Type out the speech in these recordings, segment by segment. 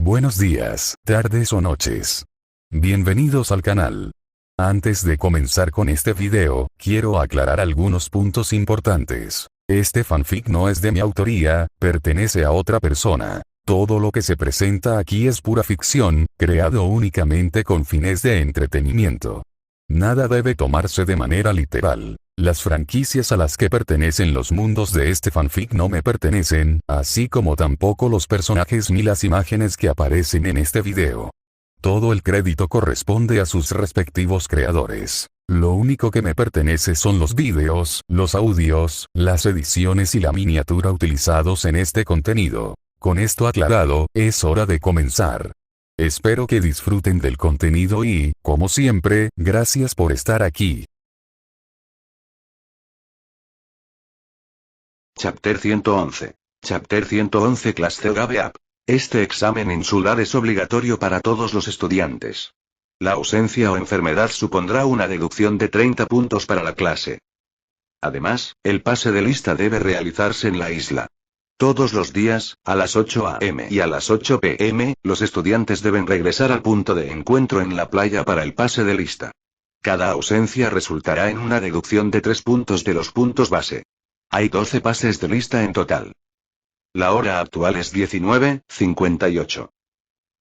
Buenos días, tardes o noches. Bienvenidos al canal. Antes de comenzar con este video, quiero aclarar algunos puntos importantes. Este fanfic no es de mi autoría, pertenece a otra persona. Todo lo que se presenta aquí es pura ficción, creado únicamente con fines de entretenimiento. Nada debe tomarse de manera literal. Las franquicias a las que pertenecen los mundos de este fanfic no me pertenecen, así como tampoco los personajes ni las imágenes que aparecen en este video. Todo el crédito corresponde a sus respectivos creadores. Lo único que me pertenece son los vídeos, los audios, las ediciones y la miniatura utilizados en este contenido. Con esto aclarado, es hora de comenzar. Espero que disfruten del contenido y, como siempre, gracias por estar aquí. Chapter 111. Chapter 111 Class C Gap. Este examen insular es obligatorio para todos los estudiantes. La ausencia o enfermedad supondrá una deducción de 30 puntos para la clase. Además, el pase de lista debe realizarse en la isla. Todos los días, a las 8 a.m. y a las 8 p.m., los estudiantes deben regresar al punto de encuentro en la playa para el pase de lista. Cada ausencia resultará en una deducción de 3 puntos de los puntos base. Hay 12 pases de lista en total. La hora actual es 19:58.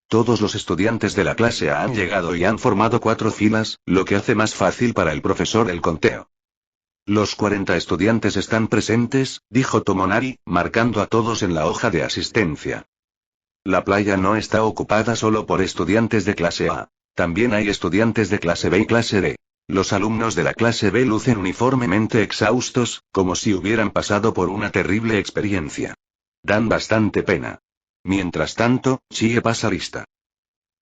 Todos los estudiantes de la clase A han llegado y han formado 4 filas, lo que hace más fácil para el profesor el conteo. Los 40 estudiantes están presentes, dijo Tomonari, marcando a todos en la hoja de asistencia. La playa no está ocupada solo por estudiantes de clase A. También hay estudiantes de clase B y clase D. Los alumnos de la clase B lucen uniformemente exhaustos, como si hubieran pasado por una terrible experiencia. Dan bastante pena. Mientras tanto, Chie pasa lista.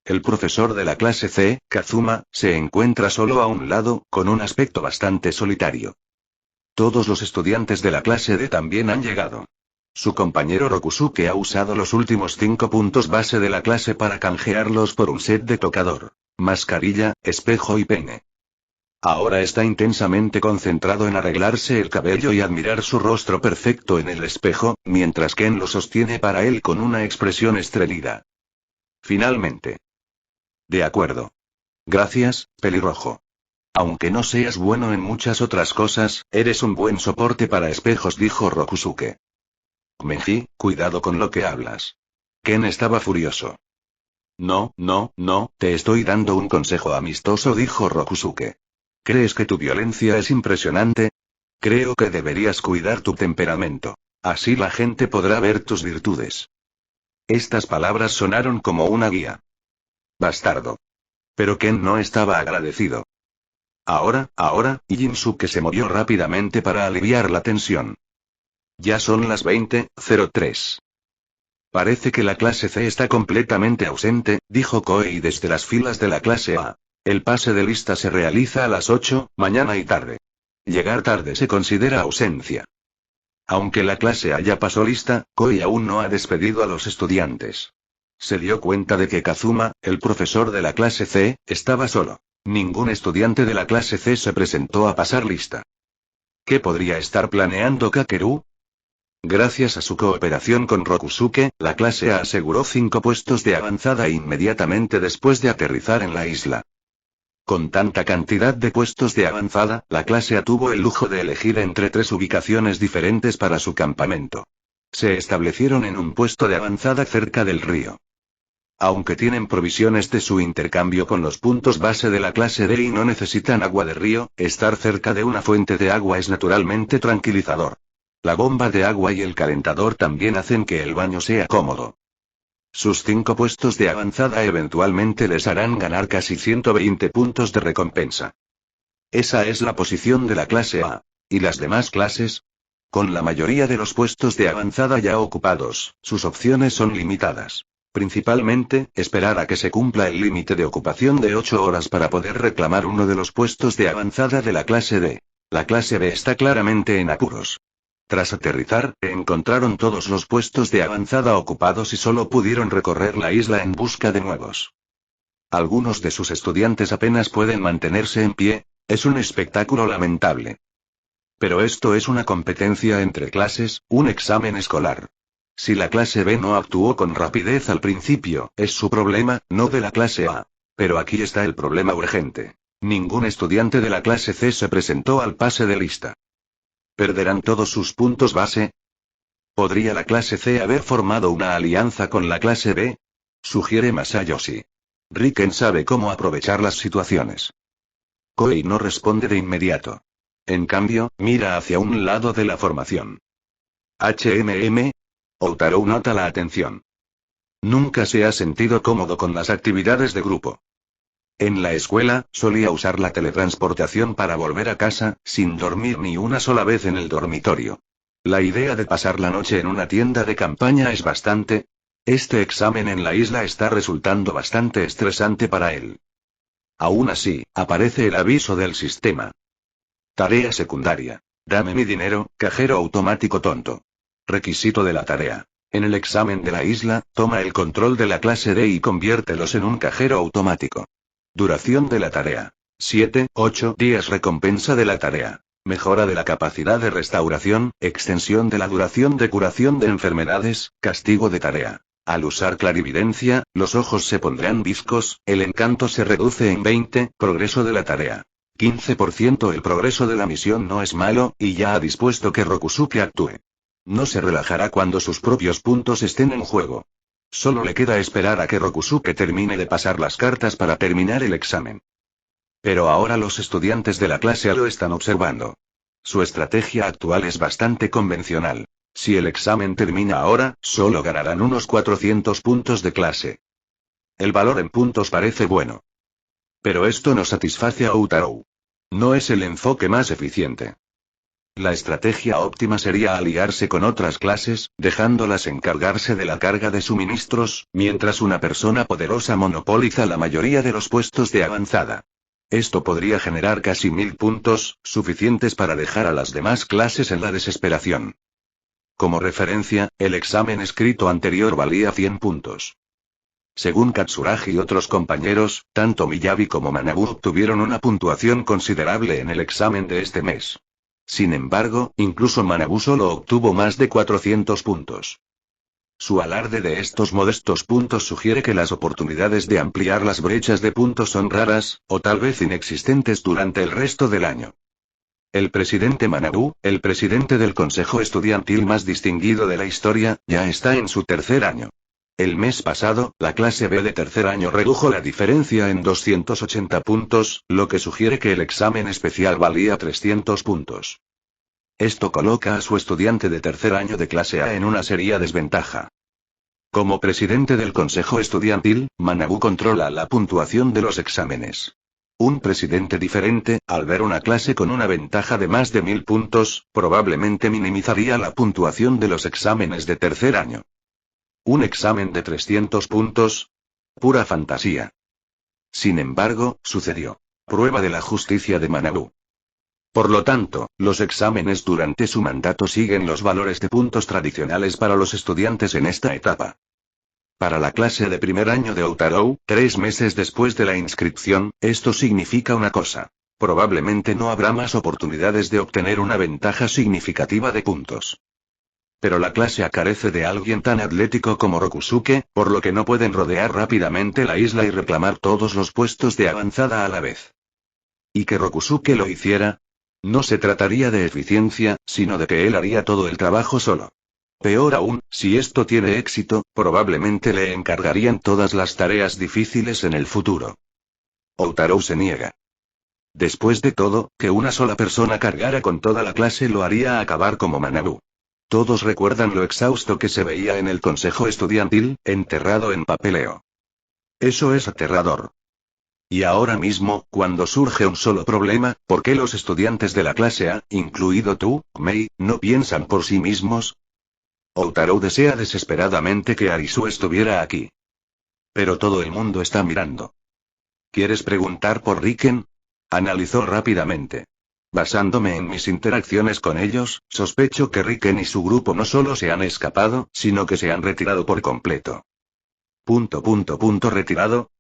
El profesor de la clase C, Kazuma, se encuentra solo a un lado, con un aspecto bastante solitario. Todos los estudiantes de la clase D también han llegado. Su compañero Rokusuke ha usado los últimos 5 puntos base de la clase para canjearlos por un set de tocador, mascarilla, espejo y peine. Ahora está intensamente concentrado en arreglarse el cabello y admirar su rostro perfecto en el espejo, mientras Ken lo sostiene para él con una expresión estrelida. Finalmente. De acuerdo. Gracias, pelirrojo. Aunque no seas bueno en muchas otras cosas, eres un buen soporte para espejos, dijo Rokusuke. Meiji, cuidado con lo que hablas. Ken estaba furioso. No, te estoy dando un consejo amistoso, dijo Rokusuke. ¿Crees que tu violencia es impresionante? Creo que deberías cuidar tu temperamento. Así la gente podrá ver tus virtudes. Estas palabras sonaron como una guía. Bastardo. Pero Ken no estaba agradecido. Ahora, Jinsuke se movió rápidamente para aliviar la tensión. Ya son las 20:03. Parece que la clase C está completamente ausente, dijo Koei desde las filas de la clase A. El pase de lista se realiza a las 8, mañana y tarde. Llegar tarde se considera ausencia. Aunque la clase A ya pasó lista, Koei aún no ha despedido a los estudiantes. Se dio cuenta de que Kazuma, el profesor de la clase C, estaba solo. Ningún estudiante de la clase C se presentó a pasar lista. ¿Qué podría estar planeando Kakeru? Gracias a su cooperación con Rokusuke, la clase A aseguró 5 puestos de avanzada inmediatamente después de aterrizar en la isla. Con tanta cantidad de puestos de avanzada, la clase A tuvo el lujo de elegir entre 3 ubicaciones diferentes para su campamento. Se establecieron en un puesto de avanzada cerca del río. Aunque tienen provisiones de su intercambio con los puntos base de la clase D y no necesitan agua de río, estar cerca de una fuente de agua es naturalmente tranquilizador. La bomba de agua y el calentador también hacen que el baño sea cómodo. Sus 5 puestos de avanzada eventualmente les harán ganar casi 120 puntos de recompensa. Esa es la posición de la clase A. ¿Y las demás clases? Con la mayoría de los puestos de avanzada ya ocupados, sus opciones son limitadas. Principalmente, esperar a que se cumpla el límite de ocupación de 8 horas para poder reclamar uno de los puestos de avanzada de la clase D. La clase B está claramente en apuros. Tras aterrizar, encontraron todos los puestos de avanzada ocupados y solo pudieron recorrer la isla en busca de nuevos. Algunos de sus estudiantes apenas pueden mantenerse en pie, es un espectáculo lamentable. Pero esto es una competencia entre clases, un examen escolar. Si la clase B no actuó con rapidez al principio, es su problema, no de la clase A. Pero aquí está el problema urgente. Ningún estudiante de la clase C se presentó al pase de lista. ¿Perderán todos sus puntos base? ¿Podría la clase C haber formado una alianza con la clase B? Sugiere Masayoshi. Riken sabe cómo aprovechar las situaciones. Koei no responde de inmediato. En cambio, mira hacia un lado de la formación. Outaro nota la atención. Nunca se ha sentido cómodo con las actividades de grupo. En la escuela, solía usar la teletransportación para volver a casa, sin dormir ni una sola vez en el dormitorio. La idea de pasar la noche en una tienda de campaña es bastante... Este examen en la isla está resultando bastante estresante para él. Aún así, aparece el aviso del sistema. Tarea secundaria. Dame mi dinero, cajero automático tonto. Requisito de la tarea. En el examen de la isla, toma el control de la clase D y conviértelos en un cajero automático. Duración de la tarea. 7-8 días. Recompensa de la tarea. Mejora de la capacidad de restauración, extensión de la duración de curación de enfermedades, castigo de tarea. Al usar clarividencia, los ojos se pondrán viscos, el encanto se reduce en 20, progreso de la tarea. 15%. El progreso de la misión no es malo, y ya ha dispuesto que Rokusuke actúe. No se relajará cuando sus propios puntos estén en juego. Solo le queda esperar a que Rokusuke termine de pasar las cartas para terminar el examen. Pero ahora los estudiantes de la clase A lo están observando. Su estrategia actual es bastante convencional. Si el examen termina ahora, solo ganarán unos 400 puntos de clase. El valor en puntos parece bueno. Pero esto no satisface a Outaro. No es el enfoque más eficiente. La estrategia óptima sería aliarse con otras clases, dejándolas encargarse de la carga de suministros, mientras una persona poderosa monopoliza la mayoría de los puestos de avanzada. Esto podría generar casi 1000 puntos, suficientes para dejar a las demás clases en la desesperación. Como referencia, el examen escrito anterior valía 100 puntos. Según Katsuragi y otros compañeros, tanto Miyabi como Manabu obtuvieron una puntuación considerable en el examen de este mes. Sin embargo, incluso Manabu solo obtuvo más de 400 puntos. Su alarde de estos modestos puntos sugiere que las oportunidades de ampliar las brechas de puntos son raras, o tal vez inexistentes durante el resto del año. El presidente Manabu, el presidente del consejo estudiantil más distinguido de la historia, ya está en su tercer año. El mes pasado, la clase B de tercer año redujo la diferencia en 280 puntos, lo que sugiere que el examen especial valía 300 puntos. Esto coloca a su estudiante de tercer año de clase A en una seria desventaja. Como presidente del consejo estudiantil, Manabu controla la puntuación de los exámenes. Un presidente diferente, al ver una clase con una ventaja de más de 1000 puntos, probablemente minimizaría la puntuación de los exámenes de tercer año. ¿Un examen de 300 puntos? Pura fantasía. Sin embargo, sucedió. Prueba de la justicia de Manabu. Por lo tanto, los exámenes durante su mandato siguen los valores de puntos tradicionales para los estudiantes en esta etapa. Para la clase de primer año de Outaro, 3 meses después de la inscripción, esto significa una cosa. Probablemente no habrá más oportunidades de obtener una ventaja significativa de puntos. Pero la clase A carece de alguien tan atlético como Rokusuke, por lo que no pueden rodear rápidamente la isla y reclamar todos los puestos de avanzada a la vez. ¿Y que Rokusuke lo hiciera? No se trataría de eficiencia, sino de que él haría todo el trabajo solo. Peor aún, si esto tiene éxito, probablemente le encargarían todas las tareas difíciles en el futuro. Outaro se niega. Después de todo, que una sola persona cargara con toda la clase lo haría acabar como Manabu. Todos recuerdan lo exhausto que se veía en el consejo estudiantil, enterrado en papeleo. Eso es aterrador. Y ahora mismo, cuando surge un solo problema, ¿por qué los estudiantes de la clase A, incluido tú, Mei, no piensan por sí mismos? Outaro desea desesperadamente que Arisu estuviera aquí. Pero todo el mundo está mirando. ¿Quieres preguntar por Riken? Analizó rápidamente. Basándome en mis interacciones con ellos, sospecho que Riken y su grupo no solo se han escapado, sino que se han retirado por completo. ¿Retirado?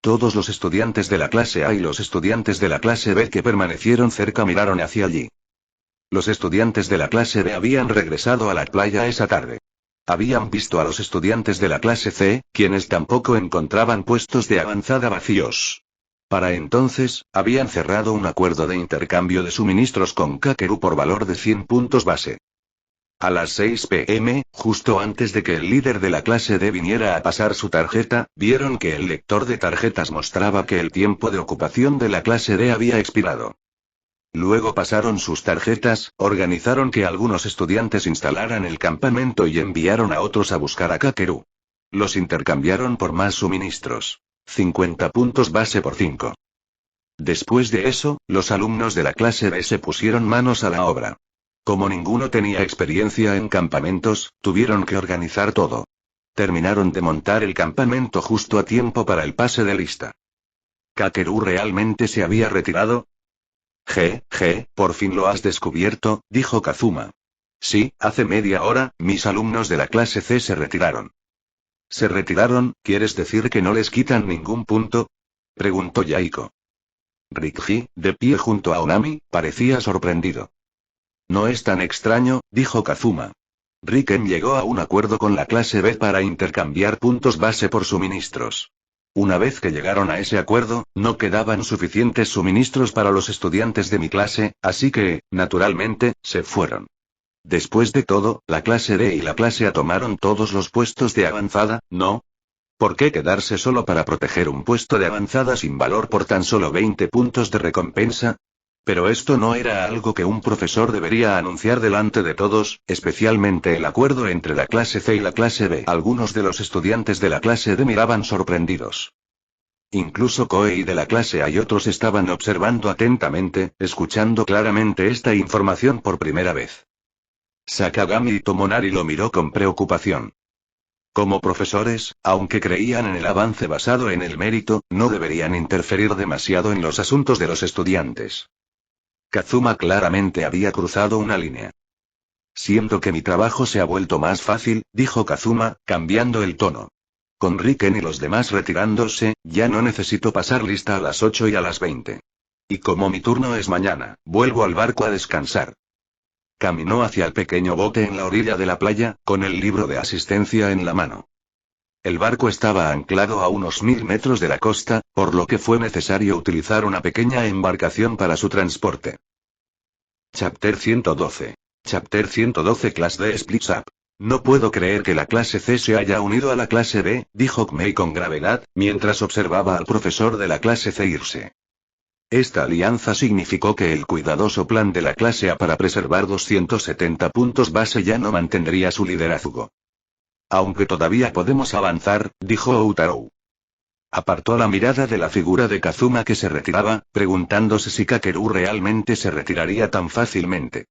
Todos los estudiantes de la clase A y los estudiantes de la clase B que permanecieron cerca miraron hacia allí. Los estudiantes de la clase B habían regresado a la playa esa tarde. Habían visto a los estudiantes de la clase C, quienes tampoco encontraban puestos de avanzada vacíos. Para entonces, habían cerrado un acuerdo de intercambio de suministros con Kakeru por valor de 100 puntos base. A las 6 p.m., justo antes de que el líder de la clase D viniera a pasar su tarjeta, vieron que el lector de tarjetas mostraba que el tiempo de ocupación de la clase D había expirado. Luego pasaron sus tarjetas, organizaron que algunos estudiantes instalaran el campamento y enviaron a otros a buscar a Kakeru. Los intercambiaron por más suministros. 50 puntos base por 5. Después de eso, los alumnos de la clase B se pusieron manos a la obra. Como ninguno tenía experiencia en campamentos, tuvieron que organizar todo. Terminaron de montar el campamento justo a tiempo para el pase de lista. ¿Kakeru realmente se había retirado? Por fin lo has descubierto, dijo Kazuma. Sí, hace media hora, mis alumnos de la clase C se retiraron. ¿Se retiraron? ¿Quieres decir que no les quitan ningún punto? Preguntó Yaiko. Rikji, de pie junto a Onami, parecía sorprendido. No es tan extraño, dijo Kazuma. Riken llegó a un acuerdo con la clase B para intercambiar puntos base por suministros. Una vez que llegaron a ese acuerdo, no quedaban suficientes suministros para los estudiantes de mi clase, así que, naturalmente, se fueron. Después de todo, la clase D y la clase A tomaron todos los puestos de avanzada, ¿no? ¿Por qué quedarse solo para proteger un puesto de avanzada sin valor por tan solo 20 puntos de recompensa? Pero esto no era algo que un profesor debería anunciar delante de todos, especialmente el acuerdo entre la clase C y la clase B. Algunos de los estudiantes de la clase D miraban sorprendidos. Incluso Koei de la clase A y otros estaban observando atentamente, escuchando claramente esta información por primera vez. Sakagami Tomonari lo miró con preocupación. Como profesores, aunque creían en el avance basado en el mérito, no deberían interferir demasiado en los asuntos de los estudiantes. Kazuma claramente había cruzado una línea. Siento que mi trabajo se ha vuelto más fácil, dijo Kazuma, cambiando el tono. Con Riken y los demás retirándose, ya no necesito pasar lista a las 8 y a las 20. Y como mi turno es mañana, vuelvo al barco a descansar. Caminó hacia el pequeño bote en la orilla de la playa, con el libro de asistencia en la mano. El barco estaba anclado a unos 1000 metros de la costa, por lo que fue necesario utilizar una pequeña embarcación para su transporte. Chapter 112. Chapter 112 Clase D Splits Up. No puedo creer que la clase C se haya unido a la clase B, dijo Kmei con gravedad, mientras observaba al profesor de la clase C irse. Esta alianza significó que el cuidadoso plan de la clase A para preservar 270 puntos base ya no mantendría su liderazgo. Aunque todavía podemos avanzar, dijo Outarou. Apartó la mirada de la figura de Kazuma que se retiraba, preguntándose si Kakeru realmente se retiraría tan fácilmente.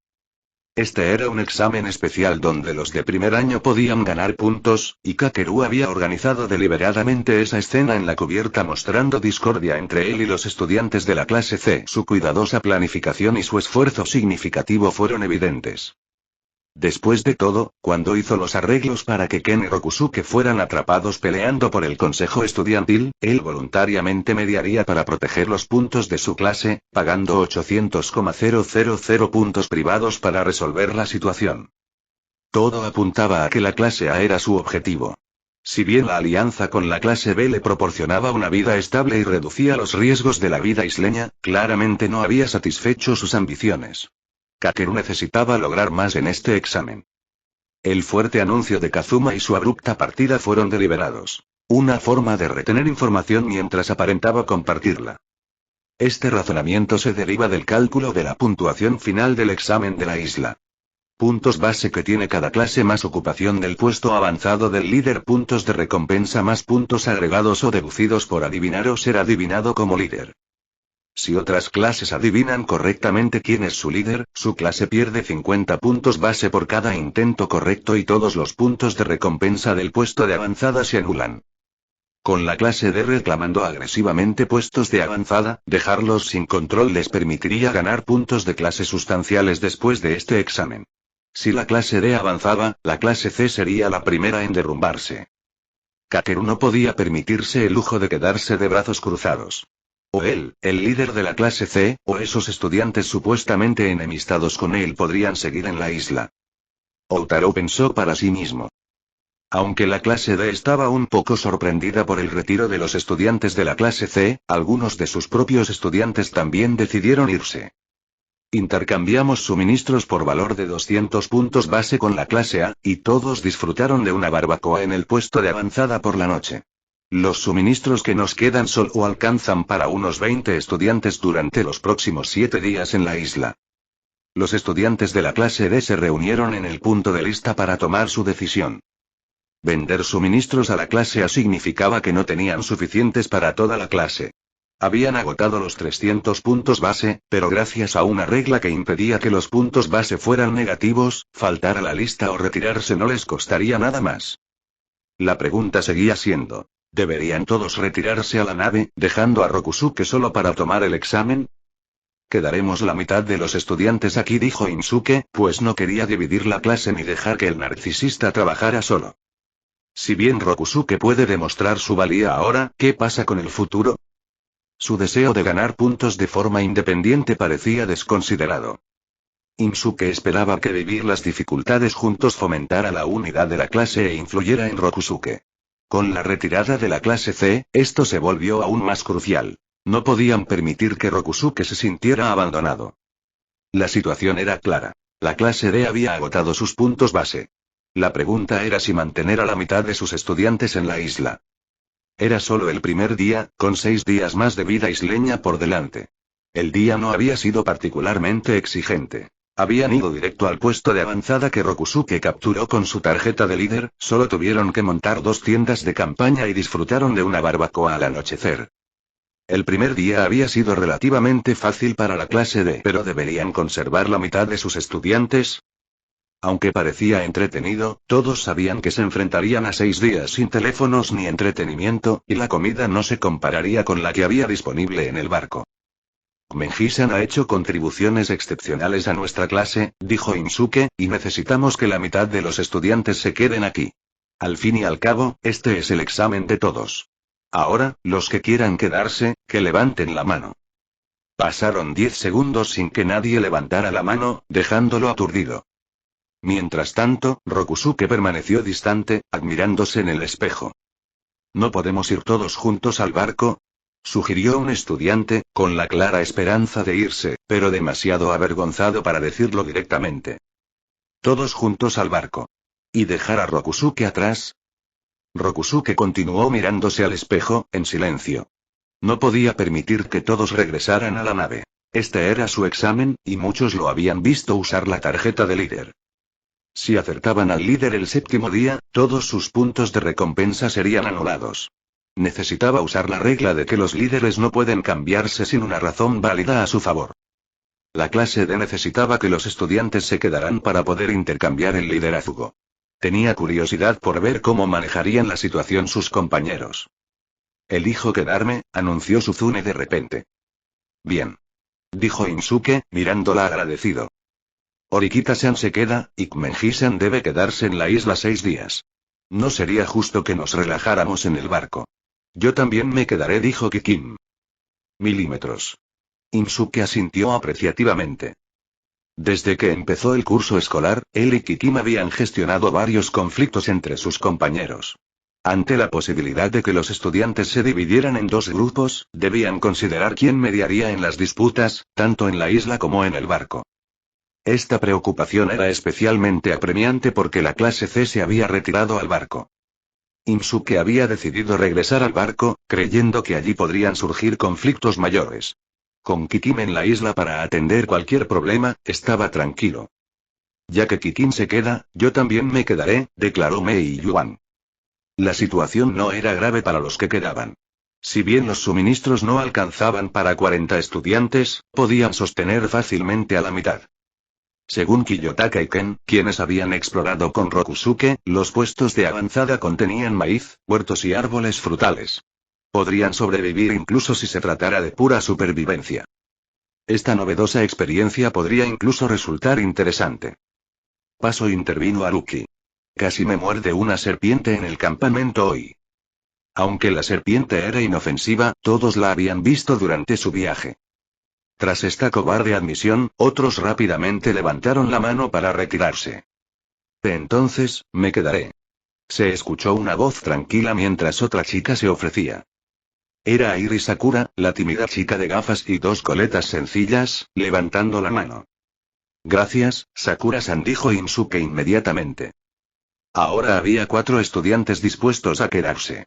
Este era un examen especial donde los de primer año podían ganar puntos, y Kakeru había organizado deliberadamente esa escena en la cubierta mostrando discordia entre él y los estudiantes de la clase C. Su cuidadosa planificación y su esfuerzo significativo fueron evidentes. Después de todo, cuando hizo los arreglos para que Ken y Rokusuke fueran atrapados peleando por el consejo estudiantil, él voluntariamente mediaría para proteger los puntos de su clase, pagando 800,000 puntos privados para resolver la situación. Todo apuntaba a que la clase A era su objetivo. Si bien la alianza con la clase B le proporcionaba una vida estable y reducía los riesgos de la vida isleña, claramente no había satisfecho sus ambiciones. Kakeru necesitaba lograr más en este examen. El fuerte anuncio de Kazuma y su abrupta partida fueron deliberados. Una forma de retener información mientras aparentaba compartirla. Este razonamiento se deriva del cálculo de la puntuación final del examen de la isla. Puntos base que tiene cada clase más ocupación del puesto avanzado del líder, puntos de recompensa más puntos agregados o deducidos por adivinar o ser adivinado como líder. Si otras clases adivinan correctamente quién es su líder, su clase pierde 50 puntos base por cada intento correcto y todos los puntos de recompensa del puesto de avanzada se anulan. Con la clase D reclamando agresivamente puestos de avanzada, dejarlos sin control les permitiría ganar puntos de clase sustanciales después de este examen. Si la clase D avanzaba, la clase C sería la primera en derrumbarse. Kakeru no podía permitirse el lujo de quedarse de brazos cruzados. O él, el líder de la clase C, o esos estudiantes supuestamente enemistados con él podrían seguir en la isla. Outarou pensó para sí mismo. Aunque la clase D estaba un poco sorprendida por el retiro de los estudiantes de la clase C, algunos de sus propios estudiantes también decidieron irse. Intercambiamos suministros por valor de 200 puntos base con la clase A, y todos disfrutaron de una barbacoa en el puesto de avanzada por la noche. Los suministros que nos quedan solo alcanzan para unos 20 estudiantes durante los próximos 7 días en la isla. Los estudiantes de la clase D se reunieron en el punto de lista para tomar su decisión. Vender suministros a la clase A significaba que no tenían suficientes para toda la clase. Habían agotado los 300 puntos base, pero gracias a una regla que impedía que los puntos base fueran negativos, faltar a la lista o retirarse no les costaría nada más. La pregunta seguía siendo, ¿deberían todos retirarse a la nave, dejando a Rokusuke solo para tomar el examen? Quedaremos la mitad de los estudiantes aquí, dijo Inosuke, pues no quería dividir la clase ni dejar que el narcisista trabajara solo. Si bien Rokusuke puede demostrar su valía ahora, ¿qué pasa con el futuro? Su deseo de ganar puntos de forma independiente parecía desconsiderado. Inosuke esperaba que vivir las dificultades juntos fomentara la unidad de la clase e influyera en Rokusuke. Con la retirada de la clase C, esto se volvió aún más crucial. No podían permitir que Rokusuke se sintiera abandonado. La situación era clara. La clase D había agotado sus puntos base. La pregunta era si mantener a la mitad de sus estudiantes en la isla. Era solo el primer día, con 6 días más de vida isleña por delante. El día no había sido particularmente exigente. Habían ido directo al puesto de avanzada que Rokusuke capturó con su tarjeta de líder, solo tuvieron que montar 2 tiendas de campaña y disfrutaron de una barbacoa al anochecer. El primer día había sido relativamente fácil para la clase D, pero ¿deberían conservar la mitad de sus estudiantes? Aunque parecía entretenido, todos sabían que se enfrentarían a 6 días sin teléfonos ni entretenimiento, y la comida no se compararía con la que había disponible en el barco. Menji-san ha hecho contribuciones excepcionales a nuestra clase, dijo Inosuke, y necesitamos que la mitad de los estudiantes se queden aquí. Al fin y al cabo, este es el examen de todos. Ahora, los que quieran quedarse, que levanten la mano. Pasaron 10 segundos sin que nadie levantara la mano, dejándolo aturdido. Mientras tanto, Rokusuke permaneció distante, admirándose en el espejo. ¿No podemos ir todos juntos al barco?, sugirió un estudiante, con la clara esperanza de irse, pero demasiado avergonzado para decirlo directamente. Todos juntos al barco. ¿Y dejar a Rokusuke atrás? Rokusuke continuó mirándose al espejo, en silencio. No podía permitir que todos regresaran a la nave. Este era su examen, y muchos lo habían visto usar la tarjeta de líder. Si acertaban al líder el 7º día, todos sus puntos de recompensa serían anulados. Necesitaba usar la regla de que los líderes no pueden cambiarse sin una razón válida a su favor. La clase D necesitaba que los estudiantes se quedaran para poder intercambiar el liderazgo. Tenía curiosidad por ver cómo manejarían la situación sus compañeros. Elijo quedarme, anunció Suzune de repente. Bien. Dijo Inosuke, mirándola agradecido. Orikita-san se queda, y Menji-san debe quedarse en la isla 6 días. No sería justo que nos relajáramos en el barco. Yo también me quedaré, dijo Kikim. Milímetros. Inosuke asintió apreciativamente. Desde que empezó el curso escolar, él y Kikim habían gestionado varios conflictos entre sus compañeros. Ante la posibilidad de que los estudiantes se dividieran en 2 grupos, debían considerar quién mediaría en las disputas, tanto en la isla como en el barco. Esta preocupación era especialmente apremiante porque la clase C se había retirado al barco. Inosuke había decidido regresar al barco, creyendo que allí podrían surgir conflictos mayores. Con Kikim en la isla para atender cualquier problema, estaba tranquilo. Ya que Kikim se queda, yo también me quedaré, declaró Mei Yuan. La situación no era grave para los que quedaban. Si bien los suministros no alcanzaban para 40 estudiantes, podían sostener fácilmente a la mitad. Según Kiyotaka y Ken, quienes habían explorado con Rokusuke, los puestos de avanzada contenían maíz, huertos y árboles frutales. Podrían sobrevivir incluso si se tratara de pura supervivencia. Esta novedosa experiencia podría incluso resultar interesante. Paso, intervino Haruki. Casi me muerde una serpiente en el campamento hoy. Aunque la serpiente era inofensiva, todos la habían visto durante su viaje. Tras esta cobarde admisión, otros rápidamente levantaron la mano para retirarse. Entonces, me quedaré. Se escuchó una voz tranquila mientras otra chica se ofrecía. Era Airi Sakura, la tímida chica de gafas y dos coletas sencillas, levantando la mano. Gracias, Sakura-san, dijo Inosuke inmediatamente. Ahora había 4 estudiantes dispuestos a quedarse.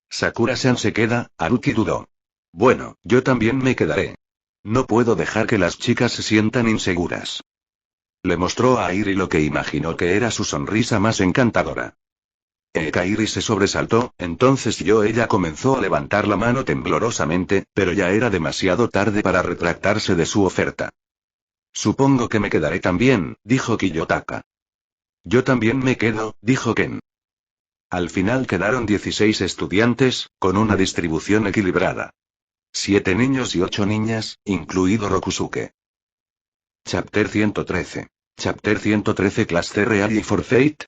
Sakura-san se queda, Haruki dudó. Bueno, yo también me quedaré. No puedo dejar que las chicas se sientan inseguras. Le mostró a Airi lo que imaginó que era su sonrisa más encantadora. Kairi se sobresaltó, entonces ella comenzó a levantar la mano temblorosamente, pero ya era demasiado tarde para retractarse de su oferta. Supongo que me quedaré también, dijo Kiyotaka. Yo también me quedo, dijo Ken. Al final quedaron 16 estudiantes, con una distribución equilibrada. 7 niños y 8 niñas, incluido Rokusuke. Chapter 113. Chapter 113 Class C Real for Fate.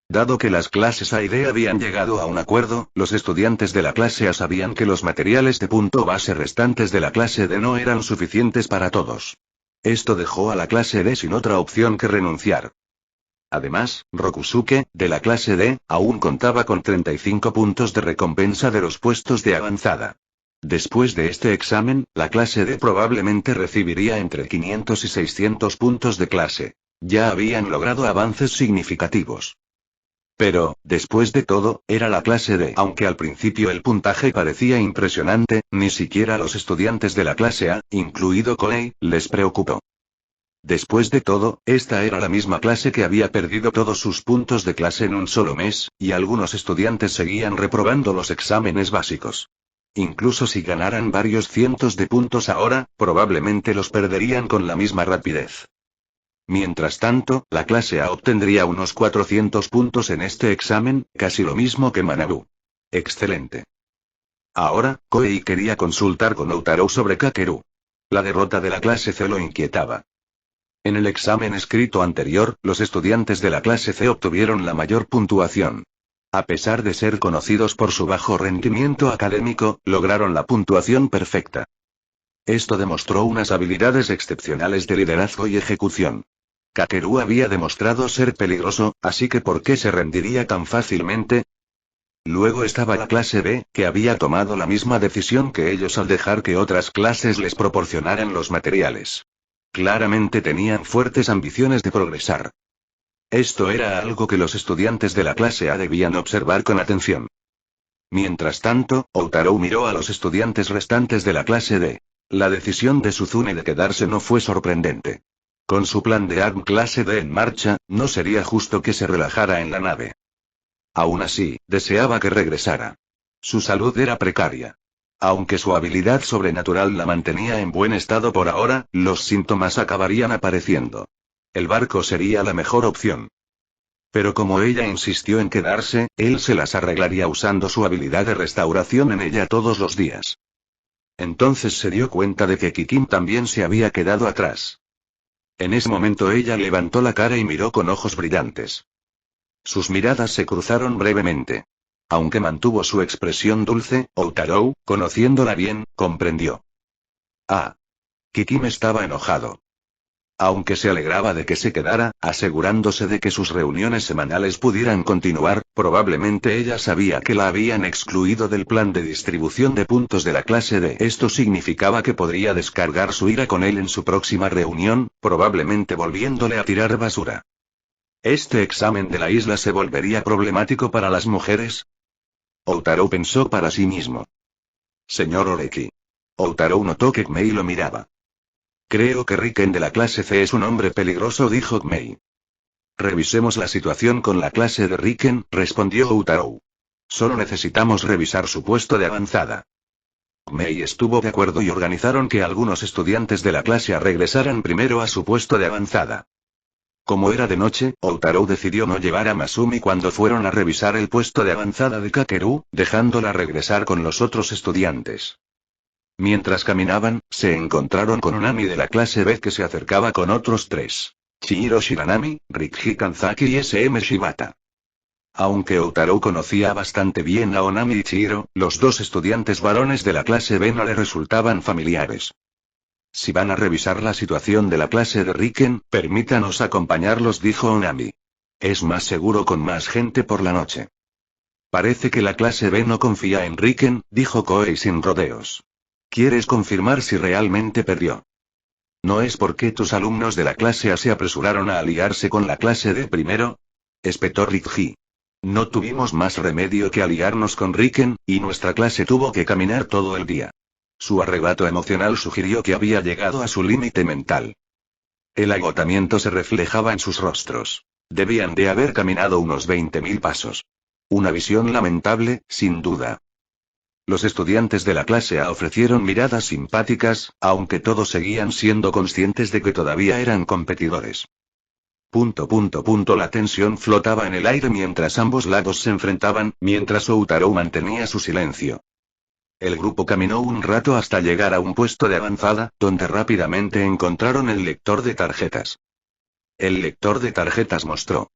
Dado que las clases A y D habían llegado a un acuerdo, los estudiantes de la clase A sabían que los materiales de punto base restantes de la clase D no eran suficientes para todos. Esto dejó a la clase D sin otra opción que renunciar. Además, Rokusuke, de la clase D, aún contaba con 35 puntos de recompensa de los puestos de avanzada. Después de este examen, la clase D probablemente recibiría entre 500 y 600 puntos de clase. Ya habían logrado avances significativos. Pero, después de todo, era la clase D. Aunque al principio el puntaje parecía impresionante, ni siquiera a los estudiantes de la clase A, incluido Koei, les preocupó. Después de todo, esta era la misma clase que había perdido todos sus puntos de clase en un solo mes, y algunos estudiantes seguían reprobando los exámenes básicos. Incluso si ganaran varios cientos de puntos ahora, probablemente los perderían con la misma rapidez. Mientras tanto, la clase A obtendría unos 400 puntos en este examen, casi lo mismo que Manabu. Excelente. Ahora, Koei quería consultar con Outaro sobre Kakeru. La derrota de la clase C lo inquietaba. En el examen escrito anterior, los estudiantes de la clase C obtuvieron la mayor puntuación. A pesar de ser conocidos por su bajo rendimiento académico, lograron la puntuación perfecta. Esto demostró unas habilidades excepcionales de liderazgo y ejecución. Kakeru había demostrado ser peligroso, así que ¿por qué se rendiría tan fácilmente? Luego estaba la clase B, que había tomado la misma decisión que ellos al dejar que otras clases les proporcionaran los materiales. Claramente tenían fuertes ambiciones de progresar. Esto era algo que los estudiantes de la clase A debían observar con atención. Mientras tanto, Outaro miró a los estudiantes restantes de la clase D. La decisión de Suzune de quedarse no fue sorprendente. Con su plan de ARM clase D en marcha, no sería justo que se relajara en la nave. Aún así, deseaba que regresara. Su salud era precaria. Aunque su habilidad sobrenatural la mantenía en buen estado por ahora, los síntomas acabarían apareciendo. El barco sería la mejor opción. Pero como ella insistió en quedarse, él se las arreglaría usando su habilidad de restauración en ella todos los días. Entonces se dio cuenta de que Kikim también se había quedado atrás. En ese momento ella levantó la cara y miró con ojos brillantes. Sus miradas se cruzaron brevemente. Aunque mantuvo su expresión dulce, Outaro, conociéndola bien, comprendió. Ah. Kikim estaba enojado. Aunque se alegraba de que se quedara, asegurándose de que sus reuniones semanales pudieran continuar, probablemente ella sabía que la habían excluido del plan de distribución de puntos de la clase D. Esto significaba que podría descargar su ira con él en su próxima reunión, probablemente volviéndole a tirar basura. ¿Este examen de la isla se volvería problemático para las mujeres? Outaro pensó para sí mismo. Señor Oreki. Outaro notó que Kmei lo miraba. Creo que Riken de la clase C es un hombre peligroso, dijo Kmei. Revisemos la situación con la clase de Riken, respondió Outaro. Solo necesitamos revisar su puesto de avanzada. Kmei estuvo de acuerdo y organizaron que algunos estudiantes de la clase A regresaran primero a su puesto de avanzada. Como era de noche, Outaro decidió no llevar a Masumi cuando fueron a revisar el puesto de avanzada de Kakeru, dejándola regresar con los otros estudiantes. Mientras caminaban, se encontraron con Onami de la clase B que se acercaba con otros 3. Chihiro Shiranami, Rikji Kanzaki y SM Shibata. Aunque Outaro conocía bastante bien a Onami y Chihiro, los dos estudiantes varones de la clase B no le resultaban familiares. Si van a revisar la situación de la clase de Riken, permítanos acompañarlos, dijo Onami. Es más seguro con más gente por la noche. Parece que la clase B no confía en Riken, dijo Koei sin rodeos. ¿Quieres confirmar si realmente perdió? ¿No es porque tus alumnos de la clase A se apresuraron a aliarse con la clase D primero? Espetó Rikji. No tuvimos más remedio que aliarnos con Riken, y nuestra clase tuvo que caminar todo el día. Su arrebato emocional sugirió que había llegado a su límite mental. El agotamiento se reflejaba en sus rostros. Debían de haber caminado unos 20.000 pasos. Una visión lamentable, sin duda. Los estudiantes de la clase A ofrecieron miradas simpáticas, aunque todos seguían siendo conscientes de que todavía eran competidores. La tensión flotaba en el aire mientras ambos lados se enfrentaban, mientras Outaro mantenía su silencio. El grupo caminó un rato hasta llegar a un puesto de avanzada, donde rápidamente encontraron el lector de tarjetas. El lector de tarjetas mostró: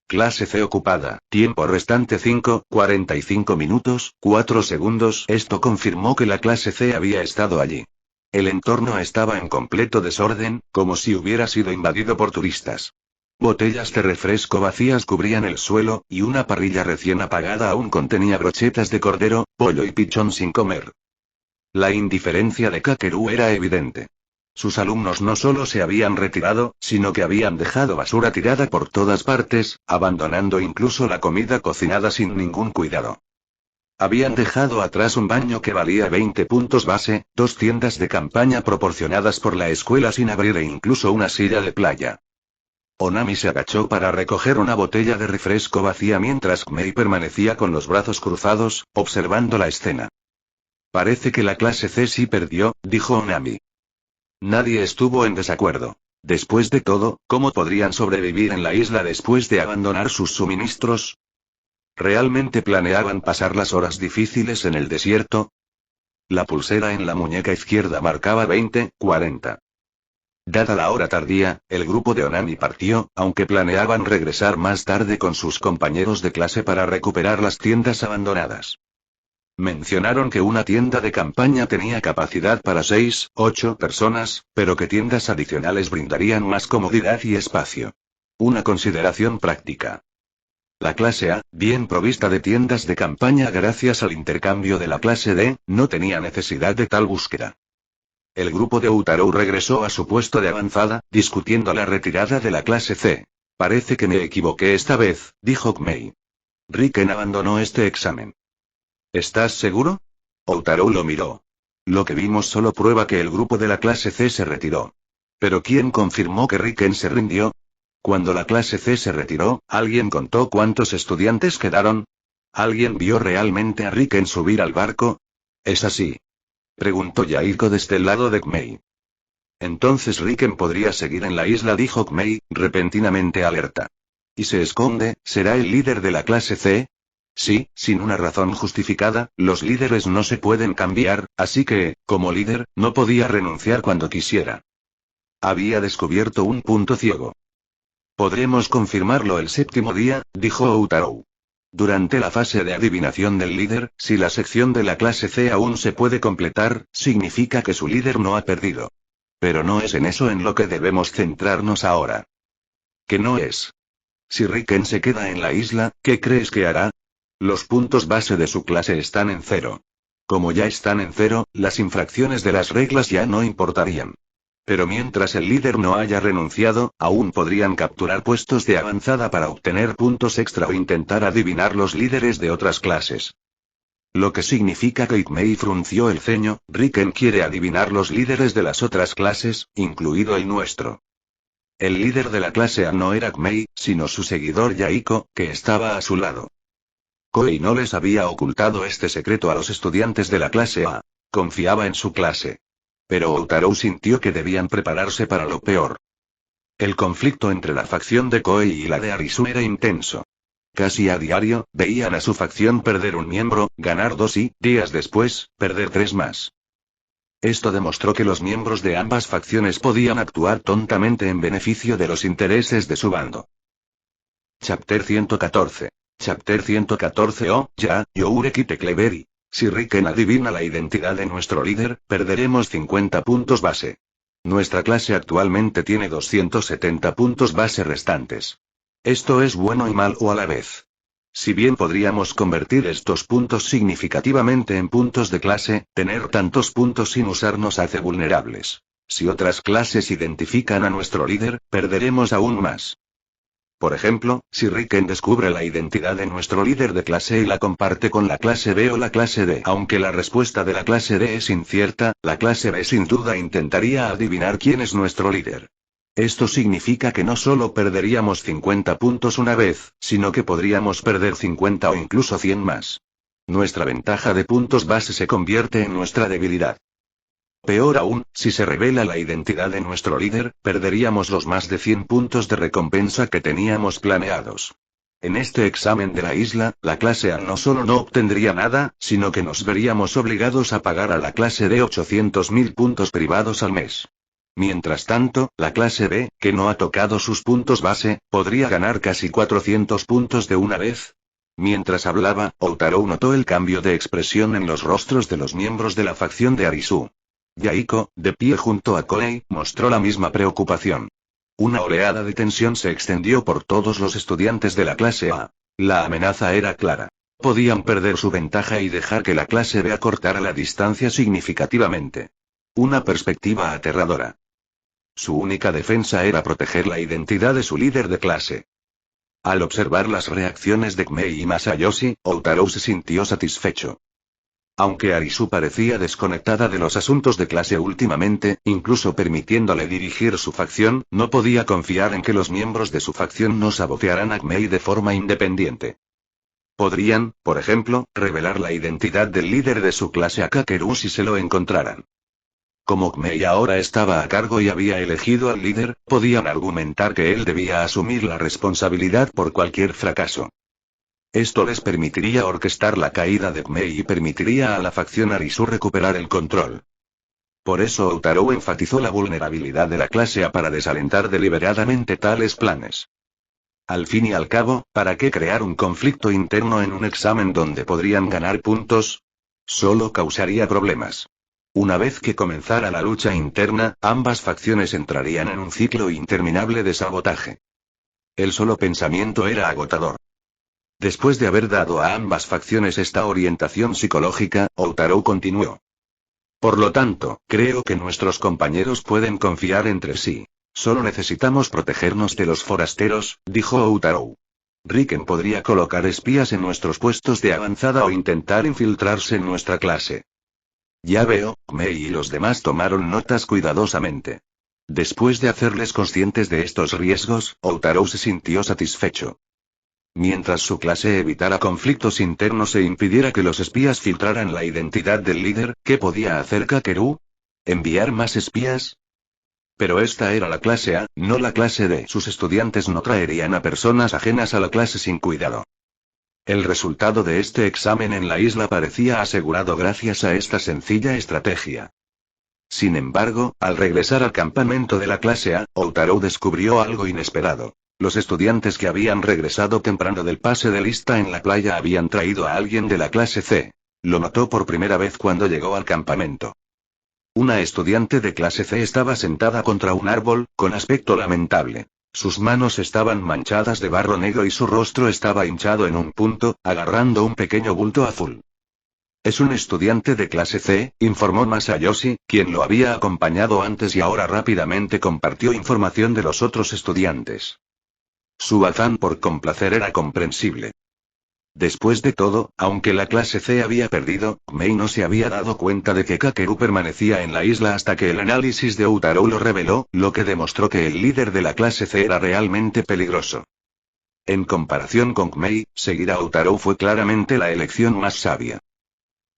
clase C ocupada, tiempo restante 5:45 minutos, 4 segundos. Esto confirmó que la clase C había estado allí. El entorno estaba en completo desorden, como si hubiera sido invadido por turistas. Botellas de refresco vacías cubrían el suelo, y una parrilla recién apagada aún contenía brochetas de cordero, pollo y pichón sin comer. La indiferencia de Kakeru era evidente. Sus alumnos no solo se habían retirado, sino que habían dejado basura tirada por todas partes, abandonando incluso la comida cocinada sin ningún cuidado. Habían dejado atrás un baño que valía 20 puntos base, 2 tiendas de campaña proporcionadas por la escuela sin abrir e incluso una silla de playa. Onami se agachó para recoger una botella de refresco vacía mientras Kmei permanecía con los brazos cruzados, observando la escena. Parece que la clase C sí perdió, dijo Onami. Nadie estuvo en desacuerdo. Después de todo, ¿cómo podrían sobrevivir en la isla después de abandonar sus suministros? ¿Realmente planeaban pasar las horas difíciles en el desierto? La pulsera en la muñeca izquierda marcaba 20:40. Dada la hora tardía, el grupo de Onami partió, aunque planeaban regresar más tarde con sus compañeros de clase para recuperar las tiendas abandonadas. Mencionaron que una tienda de campaña tenía capacidad para 6-8 personas, pero que tiendas adicionales brindarían más comodidad y espacio. Una consideración práctica. La clase A, bien provista de tiendas de campaña gracias al intercambio de la clase D, no tenía necesidad de tal búsqueda. El grupo de Outaro regresó a su puesto de avanzada, discutiendo la retirada de la clase C. Parece que me equivoqué esta vez, dijo Kmei. Riken abandonó este examen. ¿Estás seguro? Outaro lo miró. Lo que vimos solo prueba que el grupo de la clase C se retiró. ¿Pero quién confirmó que Riken se rindió? Cuando la clase C se retiró, ¿alguien contó cuántos estudiantes quedaron? ¿Alguien vio realmente a Riken subir al barco? ¿Es así?, preguntó Yaiko desde el lado de Kmei. Entonces Riken podría seguir en la isla, dijo Kmei, repentinamente alerta. ¿Y se esconde? ¿Será el líder de la clase C? Sí, sin una razón justificada, los líderes no se pueden cambiar, así que, como líder, no podía renunciar cuando quisiera. Había descubierto un punto ciego. Podremos confirmarlo el séptimo día, dijo Outaro. Durante la fase de adivinación del líder, si la sección de la clase C aún se puede completar, significa que su líder no ha perdido. Pero no es en eso en lo que debemos centrarnos ahora. ¿Qué no es? Si Riken se queda en la isla, ¿qué crees que hará? Los puntos base de su clase están en 0. Como ya están en 0, las infracciones de las reglas ya no importarían. Pero mientras el líder no haya renunciado, aún podrían capturar puestos de avanzada para obtener puntos extra o intentar adivinar los líderes de otras clases. Lo que significa que Kmei frunció el ceño. Riken quiere adivinar los líderes de las otras clases, incluido el nuestro. El líder de la clase A no era Kmei, sino su seguidor Yaiko, que estaba a su lado. Koei no les había ocultado este secreto a los estudiantes de la clase A. Confiaba en su clase. Pero Outaro sintió que debían prepararse para lo peor. El conflicto entre la facción de Koei y la de Arisu era intenso. Casi a diario, veían a su facción perder un miembro, ganar 2 y, días después, perder 3 más. Esto demostró que los miembros de ambas facciones podían actuar tontamente en beneficio de los intereses de su bando. Chapter 114. Chapter 114. Oh, ya, Youreki Tekleberi. Si Riken adivina la identidad de nuestro líder, perderemos 50 puntos base. Nuestra clase actualmente tiene 270 puntos base restantes. Esto es bueno y malo a la vez. Si bien podríamos convertir estos puntos significativamente en puntos de clase, tener tantos puntos sin usar nos hace vulnerables. Si otras clases identifican a nuestro líder, perderemos aún más. Por ejemplo, si Riken descubre la identidad de nuestro líder de clase y la comparte con la clase B o la clase D. Aunque la respuesta de la clase D es incierta, la clase B sin duda intentaría adivinar quién es nuestro líder. Esto significa que no solo perderíamos 50 puntos una vez, sino que podríamos perder 50 o incluso 100 más. Nuestra ventaja de puntos base se convierte en nuestra debilidad. Peor aún, si se revela la identidad de nuestro líder, perderíamos los más de 100 puntos de recompensa que teníamos planeados. En este examen de la isla, la clase A no solo no obtendría nada, sino que nos veríamos obligados a pagar a la clase D 800.000 puntos privados al mes. Mientras tanto, la clase B, que no ha tocado sus puntos base, podría ganar casi 400 puntos de una vez. Mientras hablaba, Outaro notó el cambio de expresión en los rostros de los miembros de la facción de Arisu. Yaiko, de pie junto a Koei, mostró la misma preocupación. Una oleada de tensión se extendió por todos los estudiantes de la clase A. La amenaza era clara. Podían perder su ventaja y dejar que la clase B acortara la distancia significativamente. Una perspectiva aterradora. Su única defensa era proteger la identidad de su líder de clase. Al observar las reacciones de Kmei y Masayoshi, Outaro se sintió satisfecho. Aunque Arisu parecía desconectada de los asuntos de clase últimamente, incluso permitiéndole dirigir su facción, no podía confiar en que los miembros de su facción no sabotearan a Kmei de forma independiente. Podrían, por ejemplo, revelar la identidad del líder de su clase a Kakeru si se lo encontraran. Como Kmei ahora estaba a cargo y había elegido al líder, podían argumentar que él debía asumir la responsabilidad por cualquier fracaso. Esto les permitiría orquestar la caída de Kmei y permitiría a la facción Arisu recuperar el control. Por eso Outaro enfatizó la vulnerabilidad de la clase A para desalentar deliberadamente tales planes. Al fin y al cabo, ¿para qué crear un conflicto interno en un examen donde podrían ganar puntos? Solo causaría problemas. Una vez que comenzara la lucha interna, ambas facciones entrarían en un ciclo interminable de sabotaje. El solo pensamiento era agotador. Después de haber dado a ambas facciones esta orientación psicológica, Outaro continuó. Por lo tanto, creo que nuestros compañeros pueden confiar entre sí. Solo necesitamos protegernos de los forasteros, dijo Outaro. Riken podría colocar espías en nuestros puestos de avanzada o intentar infiltrarse en nuestra clase. Ya veo, Kmei y los demás tomaron notas cuidadosamente. Después de hacerles conscientes de estos riesgos, Outaro se sintió satisfecho. Mientras su clase evitara conflictos internos e impidiera que los espías filtraran la identidad del líder, ¿qué podía hacer Kakeru? ¿Enviar más espías? Pero esta era la clase A, no la clase D. Sus estudiantes no traerían a personas ajenas a la clase sin cuidado. El resultado de este examen en la isla parecía asegurado gracias a esta sencilla estrategia. Sin embargo, al regresar al campamento de la clase A, Outaro descubrió algo inesperado. Los estudiantes que habían regresado temprano del pase de lista en la playa habían traído a alguien de la clase C. Lo notó por primera vez cuando llegó al campamento. Una estudiante de clase C estaba sentada contra un árbol, con aspecto lamentable. Sus manos estaban manchadas de barro negro y su rostro estaba hinchado en un punto, agarrando un pequeño bulto azul. Es un estudiante de clase C, informó Masayoshi, quien lo había acompañado antes y ahora rápidamente compartió información de los otros estudiantes. Su afán por complacer era comprensible. Después de todo, aunque la clase C había perdido, Kmei no se había dado cuenta de que Kakeru permanecía en la isla hasta que el análisis de Outaro lo reveló, lo que demostró que el líder de la clase C era realmente peligroso. En comparación con Kmei, seguir a Outaro fue claramente la elección más sabia.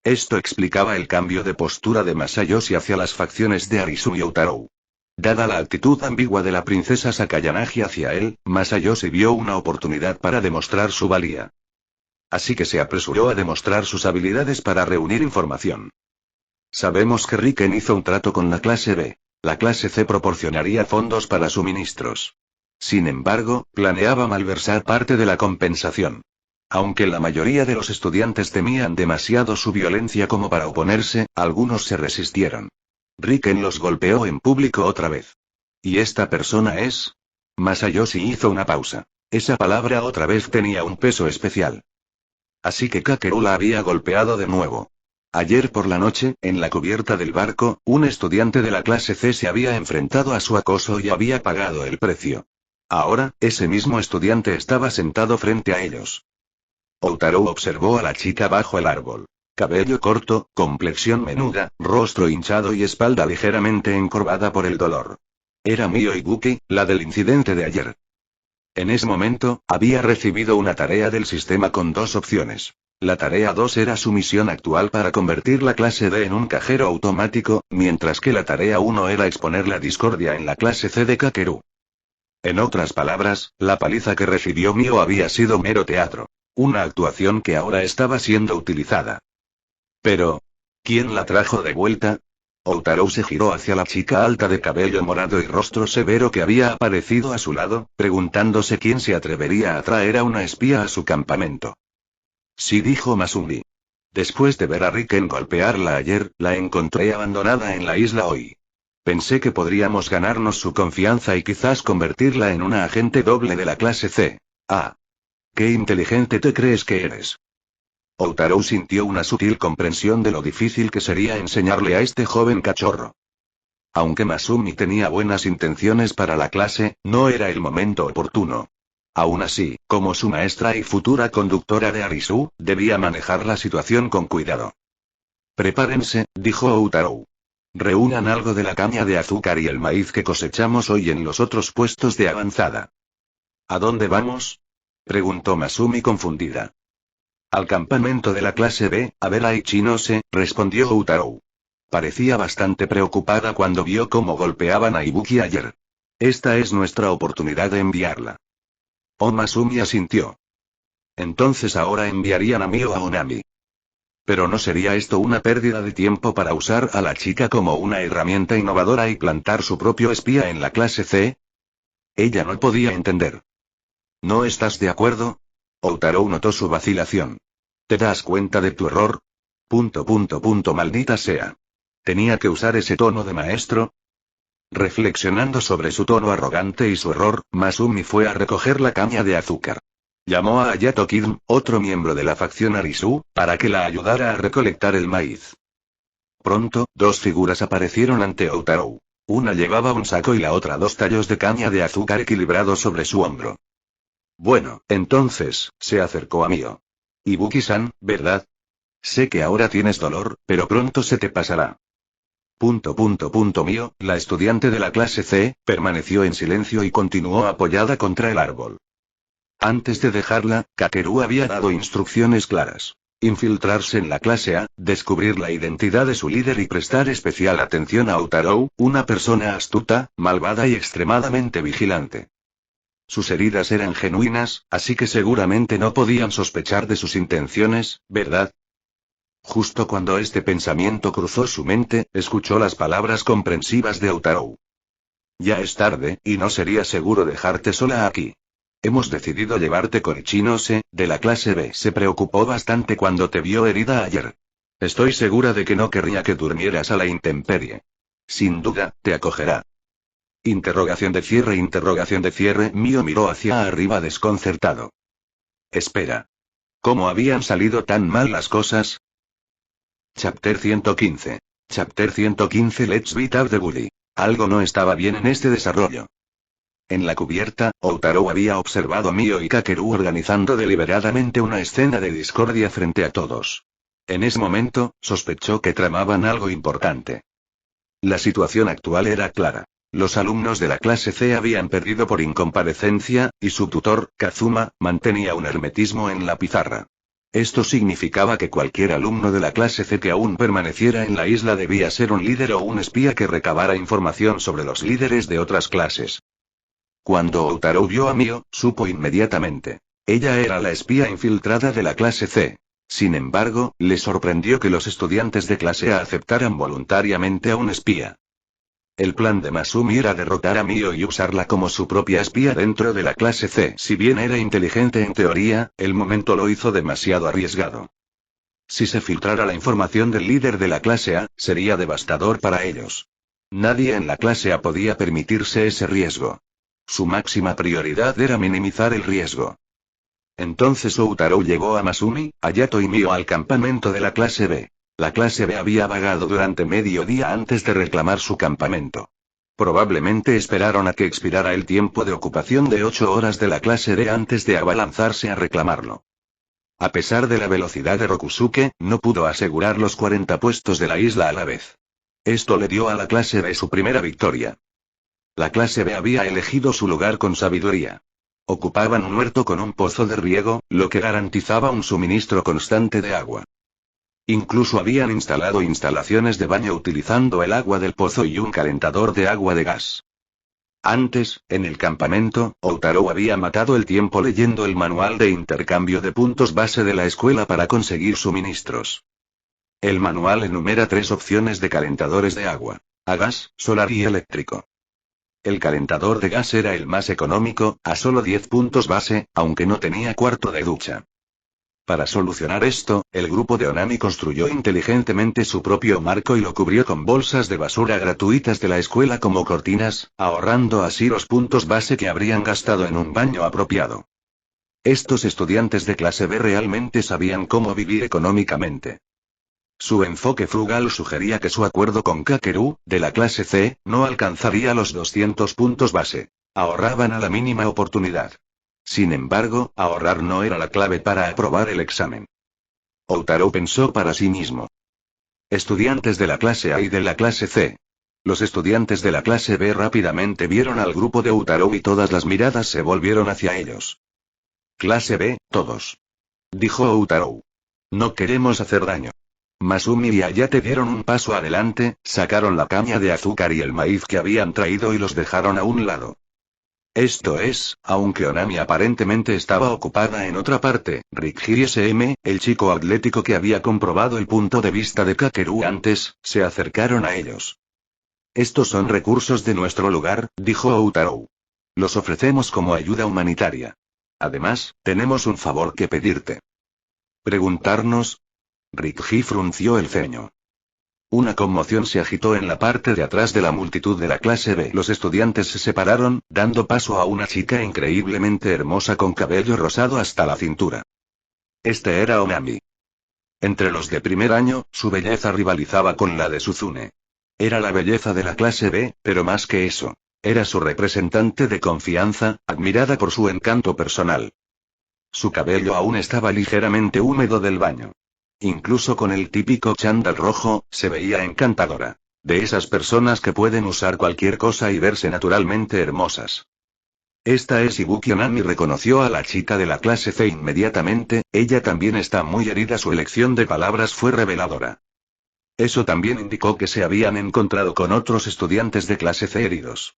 Esto explicaba el cambio de postura de Masayoshi hacia las facciones de Arisu y Outaro. Dada la actitud ambigua de la princesa Sakayanagi hacia él, Masayoshi vio una oportunidad para demostrar su valía. Así que se apresuró a demostrar sus habilidades para reunir información. Sabemos que Riken hizo un trato con la clase B. La clase C proporcionaría fondos para suministros. Sin embargo, planeaba malversar parte de la compensación. Aunque la mayoría de los estudiantes temían demasiado su violencia como para oponerse, algunos se resistieron. Riken los golpeó en público otra vez. ¿Y esta persona es? Masayoshi hizo una pausa. Esa palabra otra vez tenía un peso especial. Así que Kakeru la había golpeado de nuevo. Ayer por la noche, en la cubierta del barco, un estudiante de la clase C se había enfrentado a su acoso y había pagado el precio. Ahora, ese mismo estudiante estaba sentado frente a ellos. Outaro observó a la chica bajo el árbol. Cabello corto, complexión menuda, rostro hinchado y espalda ligeramente encorvada por el dolor. Era Mio Ibuki, la del incidente de ayer. En ese momento, había recibido una tarea del sistema con dos opciones. La tarea 2 era su misión actual para convertir la clase D en un cajero automático, mientras que la tarea 1 era exponer la discordia en la clase C de Kakeru. En otras palabras, la paliza que recibió Mio había sido mero teatro. Una actuación que ahora estaba siendo utilizada. Pero, ¿quién la trajo de vuelta? Outaro se giró hacia la chica alta de cabello morado y rostro severo que había aparecido a su lado, preguntándose quién se atrevería a traer a una espía a su campamento. Sí, dijo Masumi. Después de ver a Riken golpearla ayer, la encontré abandonada en la isla hoy. Pensé que podríamos ganarnos su confianza y quizás convertirla en una agente doble de la clase C. Ah. ¡Qué inteligente te crees que eres! Outaro sintió una sutil comprensión de lo difícil que sería enseñarle a este joven cachorro. Aunque Masumi tenía buenas intenciones para la clase, no era el momento oportuno. Aún así, como su maestra y futura conductora de Arisu, debía manejar la situación con cuidado. Prepárense, dijo Outaro. Reúnan algo de la caña de azúcar y el maíz que cosechamos hoy en los otros puestos de avanzada. ¿A dónde vamos? Preguntó Masumi confundida. Al campamento de la clase B, a ver a Ichinose, respondió Outaro. Parecía bastante preocupada cuando vio cómo golpeaban a Ibuki ayer. Esta es nuestra oportunidad de enviarla. Masumi asintió. Entonces ahora enviarían a Mio a Onami. Pero ¿no sería esto una pérdida de tiempo para usar a la chica como una herramienta innovadora y plantar su propio espía en la clase C? Ella no podía entender. ¿No estás de acuerdo? Outaro notó su vacilación. ¿Te das cuenta de tu error? Maldita sea. ¿Tenía que usar ese tono de maestro? Reflexionando sobre su tono arrogante y su error, Masumi fue a recoger la caña de azúcar. Llamó a Ayato Kid, otro miembro de la facción Arisu, para que la ayudara a recolectar el maíz. Pronto, dos figuras aparecieron ante Outaro. Una llevaba un saco y la otra dos tallos de caña de azúcar equilibrados sobre su hombro. Bueno, entonces, se acercó a Mio. Ibuki-san, ¿verdad? Sé que ahora tienes dolor, pero pronto se te pasará. Mio, la estudiante de la clase C, permaneció en silencio y continuó apoyada contra el árbol. Antes de dejarla, Kakeru había dado instrucciones claras. Infiltrarse en la clase A, descubrir la identidad de su líder y prestar especial atención a Outaro, una persona astuta, malvada y extremadamente vigilante. Sus heridas eran genuinas, así que seguramente no podían sospechar de sus intenciones, ¿verdad? Justo cuando este pensamiento cruzó su mente, escuchó las palabras comprensivas de Outaro. Ya es tarde, y no sería seguro dejarte sola aquí. Hemos decidido llevarte con Ichinose, de la clase B. Se preocupó bastante cuando te vio herida ayer. Estoy segura de que no querría que durmieras a la intemperie. Sin duda, te acogerá. Interrogación de cierre. Mio miró hacia arriba desconcertado. Espera. ¿Cómo habían salido tan mal las cosas? Chapter 115. Chapter 115. Let's beat up the bully. Algo no estaba bien en este desarrollo. En la cubierta, Outaro había observado a Mio y Kakeru organizando deliberadamente una escena de discordia frente a todos. En ese momento, sospechó que tramaban algo importante. La situación actual era clara. Los alumnos de la clase C habían perdido por incomparecencia, y su tutor, Kazuma, mantenía un hermetismo en la pizarra. Esto significaba que cualquier alumno de la clase C que aún permaneciera en la isla debía ser un líder o un espía que recabara información sobre los líderes de otras clases. Cuando Outaro vio a Mio, supo inmediatamente. Ella era la espía infiltrada de la clase C. Sin embargo, le sorprendió que los estudiantes de clase A aceptaran voluntariamente a un espía. El plan de Masumi era derrotar a Mio y usarla como su propia espía dentro de la clase C. Si bien era inteligente en teoría, el momento lo hizo demasiado arriesgado. Si se filtrara la información del líder de la clase A, sería devastador para ellos. Nadie en la clase A podía permitirse ese riesgo. Su máxima prioridad era minimizar el riesgo. Entonces Outaro llevó a Masumi, Hayato y Mio al campamento de la clase B. La clase B había vagado durante medio día antes de reclamar su campamento. Probablemente esperaron a que expirara el tiempo de ocupación de 8 horas de la clase D antes de abalanzarse a reclamarlo. A pesar de la velocidad de Rokusuke, no pudo asegurar los 40 puestos de la isla a la vez. Esto le dio a la clase B su primera victoria. La clase B había elegido su lugar con sabiduría. Ocupaban un huerto con un pozo de riego, lo que garantizaba un suministro constante de agua. Incluso habían instalado instalaciones de baño utilizando el agua del pozo y un calentador de agua de gas. Antes, en el campamento, Outaro había matado el tiempo leyendo el manual de intercambio de puntos base de la escuela para conseguir suministros. El manual enumera 3 opciones de calentadores de agua: a gas, solar y eléctrico. El calentador de gas era el más económico, a solo 10 puntos base, aunque no tenía cuarto de ducha. Para solucionar esto, el grupo de Onami construyó inteligentemente su propio marco y lo cubrió con bolsas de basura gratuitas de la escuela como cortinas, ahorrando así los puntos base que habrían gastado en un baño apropiado. Estos estudiantes de clase B realmente sabían cómo vivir económicamente. Su enfoque frugal sugería que su acuerdo con Kakeru, de la clase C, no alcanzaría los 200 puntos base. Ahorraban a la mínima oportunidad. Sin embargo, ahorrar no era la clave para aprobar el examen. Outaro pensó para sí mismo. Estudiantes de la clase A y de la clase C. Los estudiantes de la clase B rápidamente vieron al grupo de Outaro y todas las miradas se volvieron hacia ellos. Clase B, todos. Dijo Outaro. No queremos hacer daño. Masumi y Ayate dieron un paso adelante, sacaron la caña de azúcar y el maíz que habían traído y los dejaron a un lado. Esto es, aunque Onami aparentemente estaba ocupada en otra parte, Rikji SM, el chico atlético que había comprobado el punto de vista de Kakeru antes, se acercaron a ellos. Estos son recursos de nuestro lugar, dijo Outaro. Los ofrecemos como ayuda humanitaria. Además, tenemos un favor que pedirte. ¿Preguntarnos? Rikji frunció el ceño. Una conmoción se agitó en la parte de atrás de la multitud de la clase B. Los estudiantes se separaron, dando paso a una chica increíblemente hermosa con cabello rosado hasta la cintura. Este era Onami. Entre los de primer año, su belleza rivalizaba con la de Suzune. Era la belleza de la clase B, pero más que eso. Era su representante de confianza, admirada por su encanto personal. Su cabello aún estaba ligeramente húmedo del baño. Incluso con el típico chándal rojo, se veía encantadora. De esas personas que pueden usar cualquier cosa y verse naturalmente hermosas. Esta es Ibuki Onami, reconoció a la chica de la clase C inmediatamente, ella también está muy herida. Su elección de palabras fue reveladora. Eso también indicó que se habían encontrado con otros estudiantes de clase C heridos.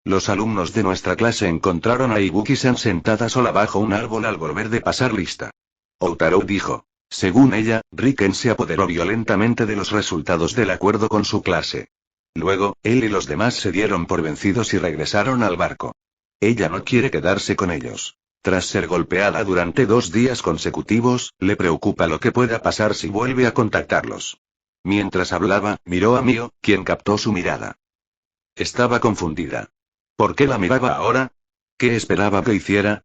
Los alumnos de nuestra clase encontraron a Ibuki-san sentada sola bajo un árbol al volver de pasar lista. Outaro dijo. Según ella, Riken se apoderó violentamente de los resultados del acuerdo con su clase. Luego, él y los demás se dieron por vencidos y regresaron al barco. Ella no quiere quedarse con ellos. Tras ser golpeada durante 2 días consecutivos, le preocupa lo que pueda pasar si vuelve a contactarlos. Mientras hablaba, miró a Mio, quien captó su mirada. Estaba confundida. ¿Por qué la miraba ahora? ¿Qué esperaba que hiciera?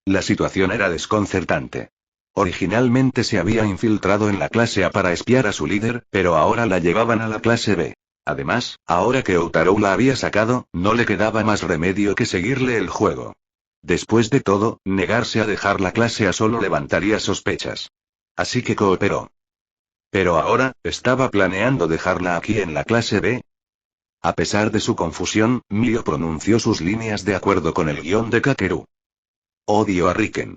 La situación era desconcertante. Originalmente se había infiltrado en la clase A para espiar a su líder, pero ahora la llevaban a la clase B. Además, ahora que Outaro la había sacado, no le quedaba más remedio que seguirle el juego. Después de todo, negarse a dejar la clase A solo levantaría sospechas. Así que cooperó. Pero ahora, ¿estaba planeando dejarla aquí en la clase B? A pesar de su confusión, Mio pronunció sus líneas de acuerdo con el guión de Kakeru. Odio a Riken.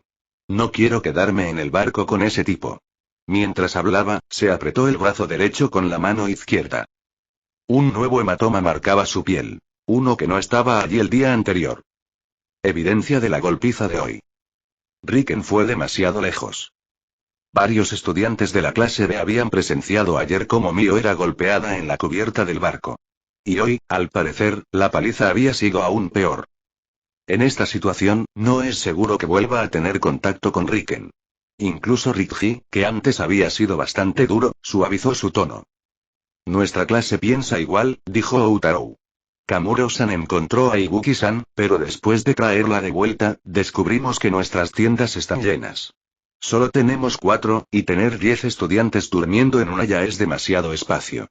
No quiero quedarme en el barco con ese tipo. Mientras hablaba, se apretó el brazo derecho con la mano izquierda. Un nuevo hematoma marcaba su piel. Uno que no estaba allí el día anterior. Evidencia de la golpiza de hoy. Riken fue demasiado lejos. Varios estudiantes de la clase B habían presenciado ayer cómo Mio era golpeada en la cubierta del barco. Y hoy, al parecer, la paliza había sido aún peor. En esta situación, no es seguro que vuelva a tener contacto con Riken. Incluso Rikji, que antes había sido bastante duro, suavizó su tono. Nuestra clase piensa igual, dijo Outaro. Kamuro-san encontró a Ibuki-san, pero después de traerla de vuelta, descubrimos que nuestras tiendas están llenas. Solo tenemos 4, y tener 10 estudiantes durmiendo en una ya es demasiado espacio.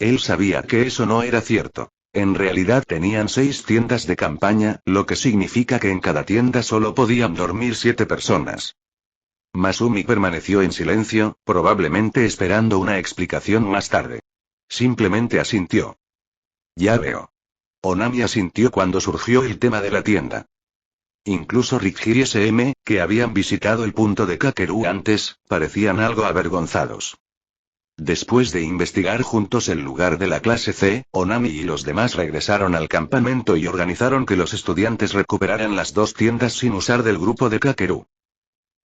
Él sabía que eso no era cierto. En realidad tenían 6 tiendas de campaña, lo que significa que en cada tienda solo podían dormir 7 personas. Masumi permaneció en silencio, probablemente esperando una explicación más tarde. Simplemente asintió. Ya veo. Onami asintió cuando surgió el tema de la tienda. Incluso Ricky y SM, que habían visitado el punto de Kakeru antes, parecían algo avergonzados. Después de investigar juntos el lugar de la clase C, Onami y los demás regresaron al campamento y organizaron que los estudiantes recuperaran las 2 tiendas sin usar del grupo de Kakeru.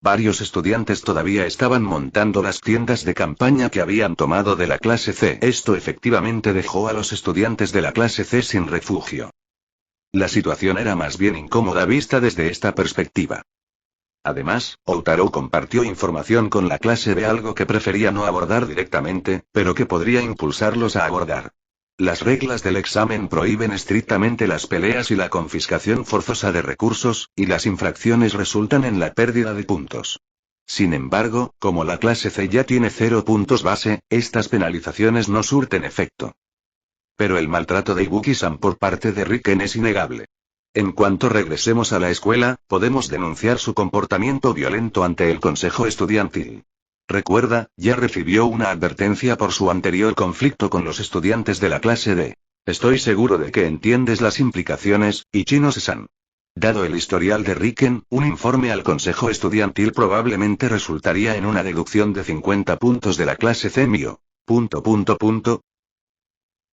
Varios estudiantes todavía estaban montando las tiendas de campaña que habían tomado de la clase C. Esto efectivamente dejó a los estudiantes de la clase C sin refugio. La situación era más bien incómoda vista desde esta perspectiva. Además, Outaro compartió información con la clase B, algo que prefería no abordar directamente, pero que podría impulsarlos a abordar. Las reglas del examen prohíben estrictamente las peleas y la confiscación forzosa de recursos, y las infracciones resultan en la pérdida de puntos. Sin embargo, como la clase C ya tiene 0 puntos base, estas penalizaciones no surten efecto. Pero el maltrato de Ibuki-san por parte de Riken es innegable. En cuanto regresemos a la escuela, podemos denunciar su comportamiento violento ante el consejo estudiantil. Recuerda, ya recibió una advertencia por su anterior conflicto con los estudiantes de la clase D. Estoy seguro de que entiendes las implicaciones, Ichino-san. Dado el historial de Riken, un informe al consejo estudiantil probablemente resultaría en una deducción de 50 puntos de la clase C mío.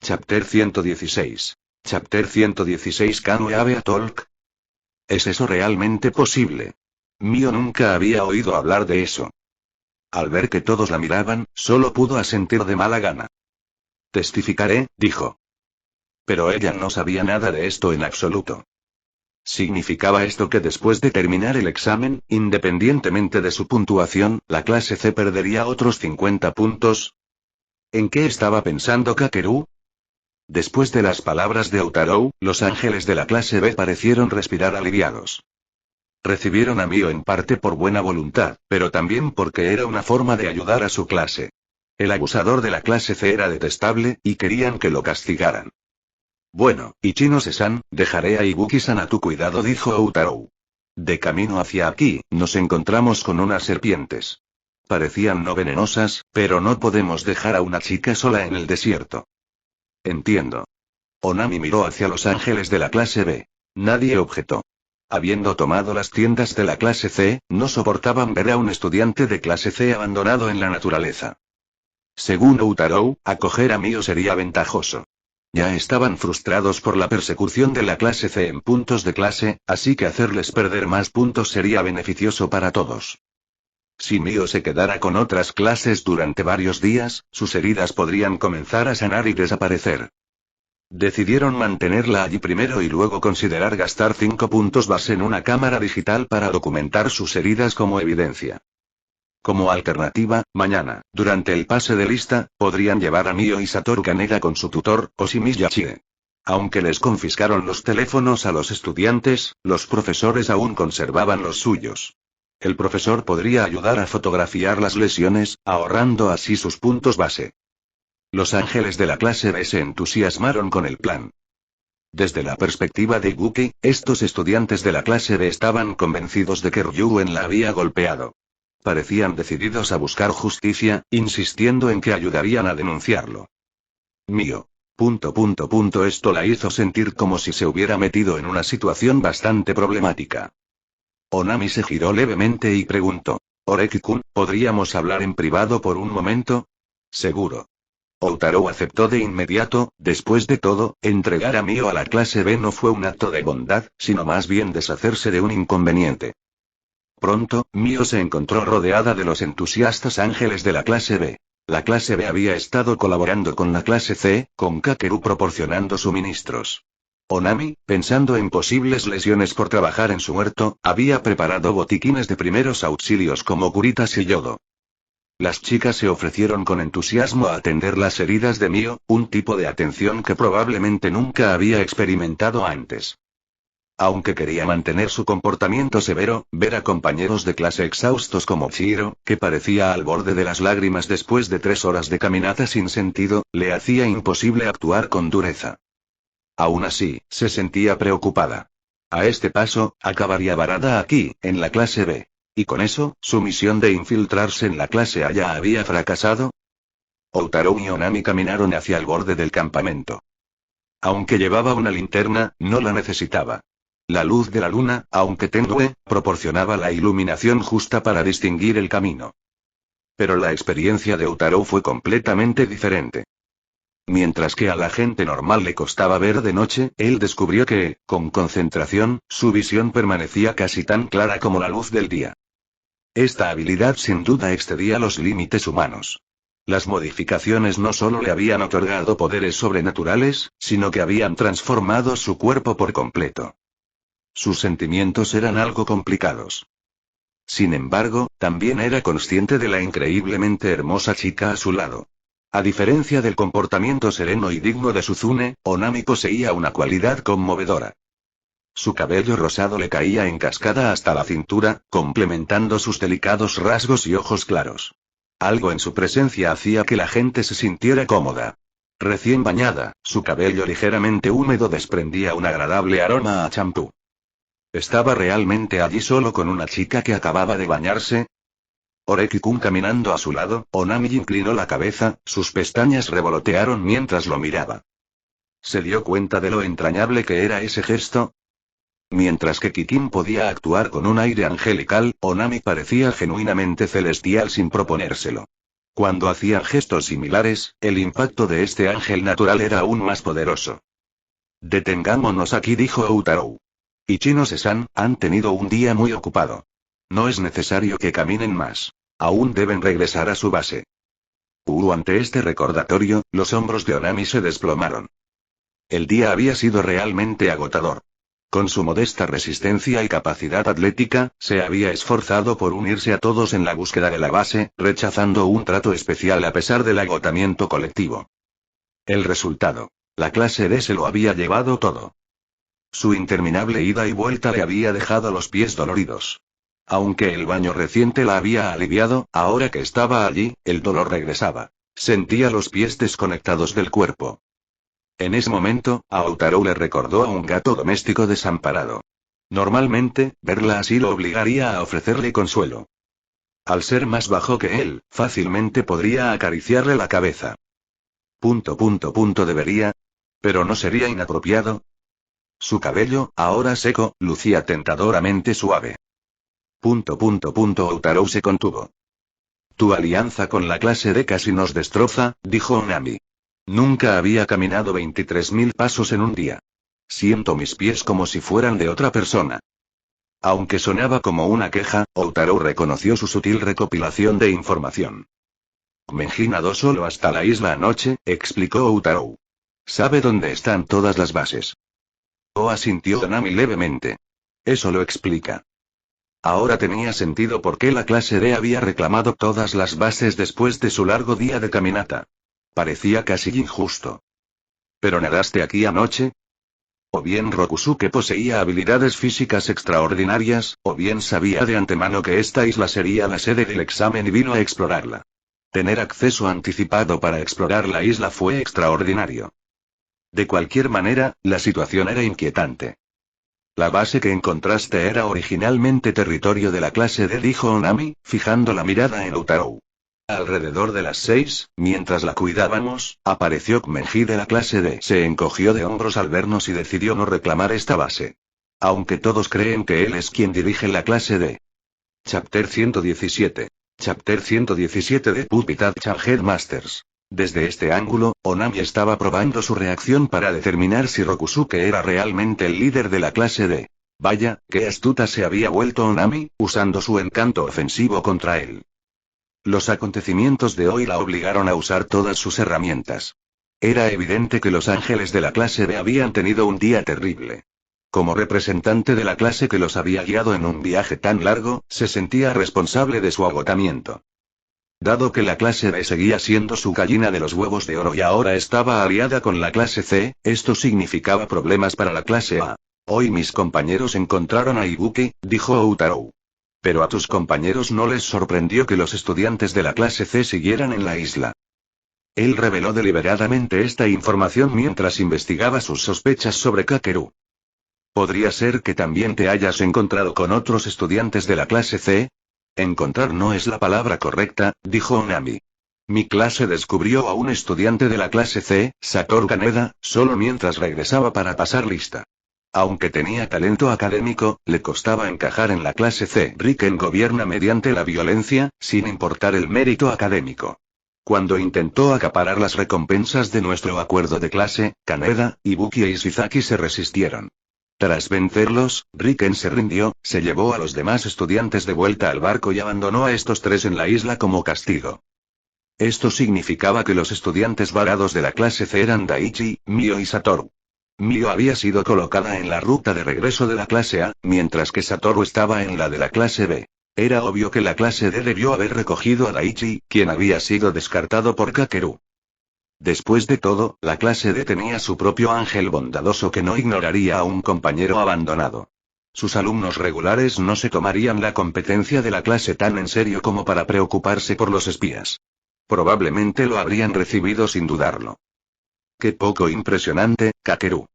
Chapter 116. Chapter 116 Can we have a talk? ¿Es eso realmente posible? Mio nunca había oído hablar de eso. Al ver que todos la miraban, solo pudo asentir de mala gana. Testificaré, dijo. Pero ella no sabía nada de esto en absoluto. ¿Significaba esto que después de terminar el examen, independientemente de su puntuación, la clase C perdería otros 50 puntos? ¿En qué estaba pensando Kakeru? Después de las palabras de Outaro, los ángeles de la clase B parecieron respirar aliviados. Recibieron a Mio en parte por buena voluntad, pero también porque era una forma de ayudar a su clase. El abusador de la clase C era detestable, y querían que lo castigaran. Bueno, Ichino-san, dejaré a Ibuki-san a tu cuidado, dijo Outaro. De camino hacia aquí, nos encontramos con unas serpientes. Parecían no venenosas, pero no podemos dejar a una chica sola en el desierto. Entiendo. Onami miró hacia los ángeles de la clase B. Nadie objetó. Habiendo tomado las tiendas de la clase C, no soportaban ver a un estudiante de clase C abandonado en la naturaleza. Según Outaro, acoger a Mio sería ventajoso. Ya estaban frustrados por la persecución de la clase C en puntos de clase, así que hacerles perder más puntos sería beneficioso para todos. Si Mio se quedara con otras clases durante varios días, sus heridas podrían comenzar a sanar y desaparecer. Decidieron mantenerla allí primero y luego considerar gastar 5 puntos base en una cámara digital para documentar sus heridas como evidencia. Como alternativa, mañana, durante el pase de lista, podrían llevar a Mio y Satoru Kaneda con su tutor, Oshimi Yachie. Aunque les confiscaron los teléfonos a los estudiantes, los profesores aún conservaban los suyos. El profesor podría ayudar a fotografiar las lesiones, ahorrando así sus puntos base. Los ángeles de la clase B se entusiasmaron con el plan. Desde la perspectiva de Ibuki, estos estudiantes de la clase B estaban convencidos de que Ryuen la había golpeado. Parecían decididos a buscar justicia, insistiendo en que ayudarían a denunciarlo. Mio. Esto la hizo sentir como si se hubiera metido en una situación bastante problemática. Onami se giró levemente y preguntó. Oreki-kun, ¿podríamos hablar en privado por un momento? Seguro. Outaro aceptó de inmediato. Después de todo, entregar a Mio a la clase B no fue un acto de bondad, sino más bien deshacerse de un inconveniente. Pronto, Mio se encontró rodeada de los entusiastas ángeles de la clase B. La clase B había estado colaborando con la clase C, con Kakeru proporcionando suministros. Onami, pensando en posibles lesiones por trabajar en su huerto, había preparado botiquines de primeros auxilios como curitas y yodo. Las chicas se ofrecieron con entusiasmo a atender las heridas de Mio, un tipo de atención que probablemente nunca había experimentado antes. Aunque quería mantener su comportamiento severo, ver a compañeros de clase exhaustos como Chihiro, que parecía al borde de las lágrimas después de 3 horas de caminata sin sentido, le hacía imposible actuar con dureza. Aún así, se sentía preocupada. A este paso, acabaría varada aquí, en la clase B. ¿Y con eso, su misión de infiltrarse en la clase A ya había fracasado? Outaro y Onami caminaron hacia el borde del campamento. Aunque llevaba una linterna, no la necesitaba. La luz de la luna, aunque tenue, proporcionaba la iluminación justa para distinguir el camino. Pero la experiencia de Outaro fue completamente diferente. Mientras que a la gente normal le costaba ver de noche, él descubrió que, con concentración, su visión permanecía casi tan clara como la luz del día. Esta habilidad sin duda excedía los límites humanos. Las modificaciones no solo le habían otorgado poderes sobrenaturales, sino que habían transformado su cuerpo por completo. Sus sentimientos eran algo complicados. Sin embargo, también era consciente de la increíblemente hermosa chica a su lado. A diferencia del comportamiento sereno y digno de Suzune, Onami poseía una cualidad conmovedora. Su cabello rosado le caía en cascada hasta la cintura, complementando sus delicados rasgos y ojos claros. Algo en su presencia hacía que la gente se sintiera cómoda. Recién bañada, su cabello ligeramente húmedo desprendía un agradable aroma a champú. ¿Estaba realmente allí solo con una chica que acababa de bañarse? Oreki-kun caminando a su lado, Onami inclinó la cabeza, sus pestañas revolotearon mientras lo miraba. ¿Se dio cuenta de lo entrañable que era ese gesto? Mientras que Kikin podía actuar con un aire angelical, Onami parecía genuinamente celestial sin proponérselo. Cuando hacían gestos similares, el impacto de este ángel natural era aún más poderoso. Detengámonos aquí, dijo Outaro. Ichino-san, han tenido un día muy ocupado. No es necesario que caminen más. Aún deben regresar a su base. Ante este recordatorio, los hombros de Onami se desplomaron. El día había sido realmente agotador. Con su modesta resistencia y capacidad atlética, se había esforzado por unirse a todos en la búsqueda de la base, rechazando un trato especial a pesar del agotamiento colectivo. El resultado. La clase D se lo había llevado todo. Su interminable ida y vuelta le había dejado los pies doloridos. Aunque el baño reciente la había aliviado, ahora que estaba allí, el dolor regresaba. Sentía los pies desconectados del cuerpo. En ese momento, a Outaro le recordó a un gato doméstico desamparado. Normalmente, verla así lo obligaría a ofrecerle consuelo. Al ser más bajo que él, fácilmente podría acariciarle la cabeza. Debería. Pero no sería inapropiado. Su cabello, ahora seco, lucía tentadoramente suave. Outaro se contuvo. Tu alianza con la clase D casi nos destroza, dijo Onami. Nunca había caminado 23.000 pasos en un día. Siento mis pies como si fueran de otra persona. Aunque sonaba como una queja, Outaro reconoció su sutil recopilación de información. Menji nadó solo hasta la isla anoche, explicó Outaro. Sabe dónde están todas las bases. Asintió Onami levemente. Eso lo explica. Ahora tenía sentido por qué la clase D había reclamado todas las bases después de su largo día de caminata. Parecía casi injusto. ¿Pero nadaste aquí anoche? O bien Rokusuke poseía habilidades físicas extraordinarias, o bien sabía de antemano que esta isla sería la sede del examen y vino a explorarla. Tener acceso anticipado para explorar la isla fue extraordinario. De cualquier manera, la situación era inquietante. La base que encontraste era originalmente territorio de la clase D, dijo Onami, fijando la mirada en Outaro. Alrededor de las 6, mientras la cuidábamos, apareció Menji de la clase D. Se encogió de hombros al vernos y decidió no reclamar esta base. Aunque todos creen que él es quien dirige la clase D. Chapter 117. Chapter 117 de Puppet Action Headmasters. Desde este ángulo, Onami estaba probando su reacción para determinar si Rokusuke era realmente el líder de la clase D. Vaya, qué astuta se había vuelto Onami, usando su encanto ofensivo contra él. Los acontecimientos de hoy la obligaron a usar todas sus herramientas. Era evidente que los ángeles de la clase B habían tenido un día terrible. Como representante de la clase que los había guiado en un viaje tan largo, se sentía responsable de su agotamiento. Dado que la clase B seguía siendo su gallina de los huevos de oro y ahora estaba aliada con la clase C, esto significaba problemas para la clase A. Hoy mis compañeros encontraron a Ibuki, dijo Outarou. Pero a tus compañeros no les sorprendió que los estudiantes de la clase C siguieran en la isla. Él reveló deliberadamente esta información mientras investigaba sus sospechas sobre Kakeru. ¿Podría ser que también te hayas encontrado con otros estudiantes de la clase C? Encontrar no es la palabra correcta, dijo Onami. Mi clase descubrió a un estudiante de la clase C, Satoru Kaneda, solo mientras regresaba para pasar lista. Aunque tenía talento académico, le costaba encajar en la clase C. Riken gobierna mediante la violencia, sin importar el mérito académico. Cuando intentó acaparar las recompensas de nuestro acuerdo de clase, Kaneda, Ibuki e Ishizaki se resistieron. Tras vencerlos, Riken se rindió, se llevó a los demás estudiantes de vuelta al barco y abandonó a estos tres en la isla como castigo. Esto significaba que los estudiantes varados de la clase C eran Daichi, Mio y Satoru. Mio había sido colocada en la ruta de regreso de la clase A, mientras que Satoru estaba en la de la clase B. Era obvio que la clase D debió haber recogido a Daichi, quien había sido descartado por Kakeru. Después de todo, la clase D tenía su propio ángel bondadoso que no ignoraría a un compañero abandonado. Sus alumnos regulares no se tomarían la competencia de la clase tan en serio como para preocuparse por los espías. Probablemente lo habrían recibido sin dudarlo. Qué poco impresionante, Kakeru.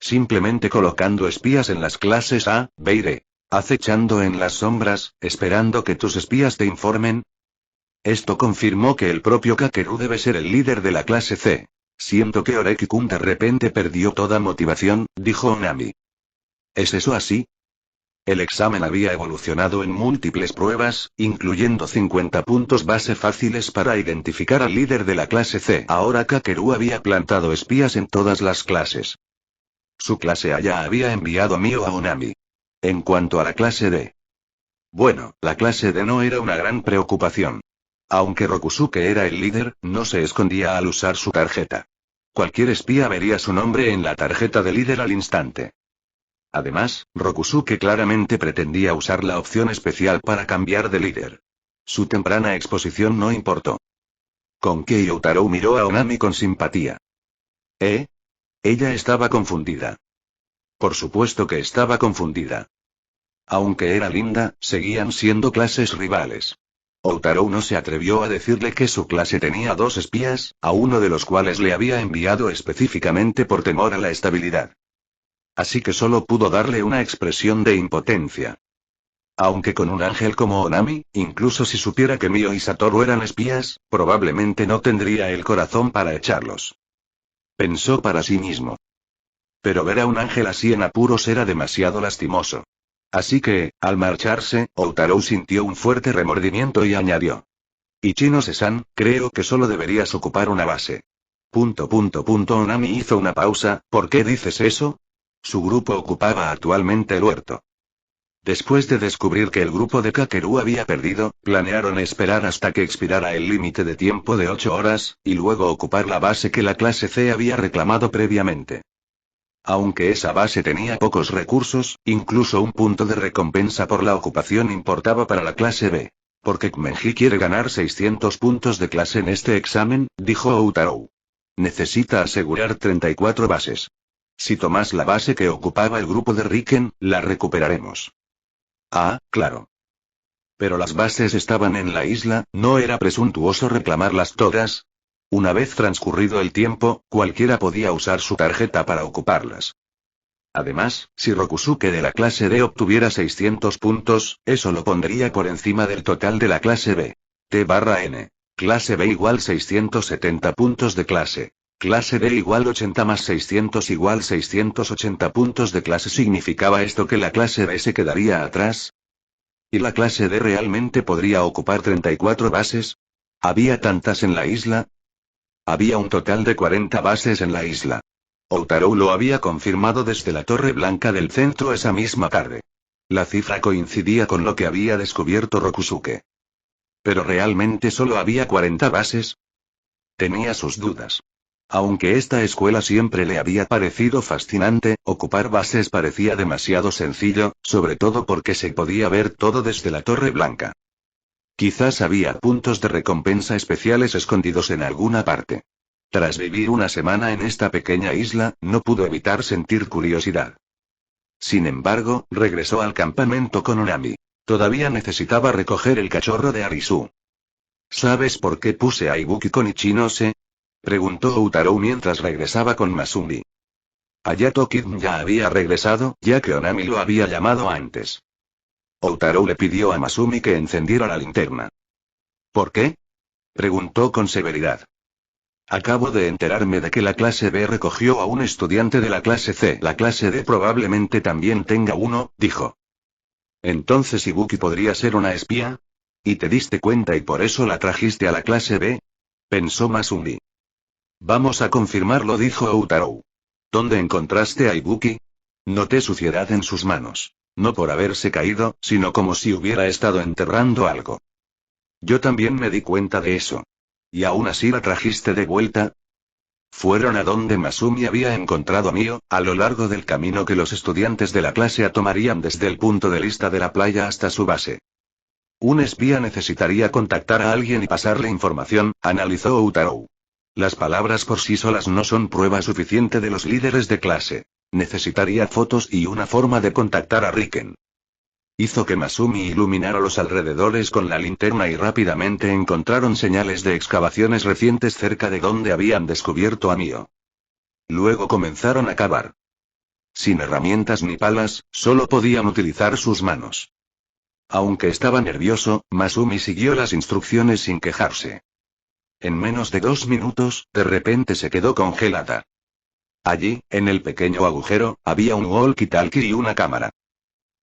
Simplemente colocando espías en las clases A, B y D. Acechando en las sombras, esperando que tus espías te informen. Esto confirmó que el propio Kakeru debe ser el líder de la clase C. Siento que Oreki-kun de repente perdió toda motivación, dijo Onami. ¿Es eso así? El examen había evolucionado en múltiples pruebas, incluyendo 50 puntos base fáciles para identificar al líder de la clase C. Ahora Kakeru había plantado espías en todas las clases. Su clase A ya había enviado a Mio a Onami. En cuanto a la clase D. Bueno, la clase D no era una gran preocupación. Aunque Rokusuke era el líder, no se escondía al usar su tarjeta. Cualquier espía vería su nombre en la tarjeta de líder al instante. Además, Rokusuke claramente pretendía usar la opción especial para cambiar de líder. Su temprana exposición no importó. Konkei Outarou miró a Onami con simpatía. Ella estaba confundida. Por supuesto que estaba confundida. Aunque era linda, seguían siendo clases rivales. Outarou no se atrevió a decirle que su clase tenía 2 espías, a uno de los cuales le había enviado específicamente por temor a la estabilidad. Así que solo pudo darle una expresión de impotencia. Aunque con un ángel como Onami, incluso si supiera que Mio y Satoru eran espías, probablemente no tendría el corazón para echarlos. Pensó para sí mismo. Pero ver a un ángel así en apuros era demasiado lastimoso. Así que, al marcharse, Outarou sintió un fuerte remordimiento y añadió. Ichino-san, creo que solo deberías ocupar una base. Onami hizo una pausa, ¿por qué dices eso? Su grupo ocupaba actualmente el huerto. Después de descubrir que el grupo de Kakeru había perdido, planearon esperar hasta que expirara el límite de tiempo de 8 horas, y luego ocupar la base que la clase C había reclamado previamente. Aunque esa base tenía pocos recursos, incluso un punto de recompensa por la ocupación importaba para la clase B. Porque Kmenji quiere ganar 600 puntos de clase en este examen, dijo Outarou. Necesita asegurar 34 bases. Si tomas la base que ocupaba el grupo de Riken, la recuperaremos. Ah, claro. Pero las bases estaban en la isla, ¿no era presuntuoso reclamarlas todas? Una vez transcurrido el tiempo, cualquiera podía usar su tarjeta para ocuparlas. Además, si Rokusuke de la clase D obtuviera 600 puntos, eso lo pondría por encima del total de la clase B. T/N. Clase B igual 670 puntos de clase. Clase D igual 80 más 600 igual 680 puntos de clase. ¿Significaba esto que la clase B se quedaría atrás? ¿Y la clase D realmente podría ocupar 34 bases? ¿Había tantas en la isla? Había un total de 40 bases en la isla. Outarou lo había confirmado desde la Torre Blanca del centro esa misma tarde. La cifra coincidía con lo que había descubierto Rokusuke. ¿Pero realmente solo había 40 bases? Tenía sus dudas. Aunque esta escuela siempre le había parecido fascinante, ocupar bases parecía demasiado sencillo, sobre todo porque se podía ver todo desde la Torre Blanca. Quizás había puntos de recompensa especiales escondidos en alguna parte. Tras vivir una semana en esta pequeña isla, no pudo evitar sentir curiosidad. Sin embargo, regresó al campamento con Onami. Todavía necesitaba recoger el cachorro de Arisu. ¿Sabes por qué puse a Ibuki con Ichinose? Preguntó Utarou mientras regresaba con Masumi. Hayato Kid ya había regresado, ya que Onami lo había llamado antes. Utarou le pidió a Masumi que encendiera la linterna. ¿Por qué? Preguntó con severidad. Acabo de enterarme de que la clase B recogió a un estudiante de la clase C. La clase D probablemente también tenga uno, dijo. ¿Entonces Ibuki podría ser una espía? ¿Y te diste cuenta y por eso la trajiste a la clase B? Pensó Masumi. Vamos a confirmarlo, dijo Utarou. ¿Dónde encontraste a Ibuki? Noté suciedad en sus manos. No por haberse caído, sino como si hubiera estado enterrando algo. Yo también me di cuenta de eso. ¿Y aún así la trajiste de vuelta? Fueron a donde Masumi había encontrado a Mio, a lo largo del camino que los estudiantes de la clase A tomarían desde el punto de vista de la playa hasta su base. Un espía necesitaría contactar a alguien y pasarle información, analizó Utarou. Las palabras por sí solas no son prueba suficiente de los líderes de clase. Necesitaría fotos y una forma de contactar a Riken. Hizo que Masumi iluminara los alrededores con la linterna y rápidamente encontraron señales de excavaciones recientes cerca de donde habían descubierto a Mio. Luego comenzaron a cavar. Sin herramientas ni palas, solo podían utilizar sus manos. Aunque estaba nervioso, Masumi siguió las instrucciones sin quejarse. En menos de 2 minutos, de repente se quedó congelada. Allí, en el pequeño agujero, había un walkie-talkie y una cámara.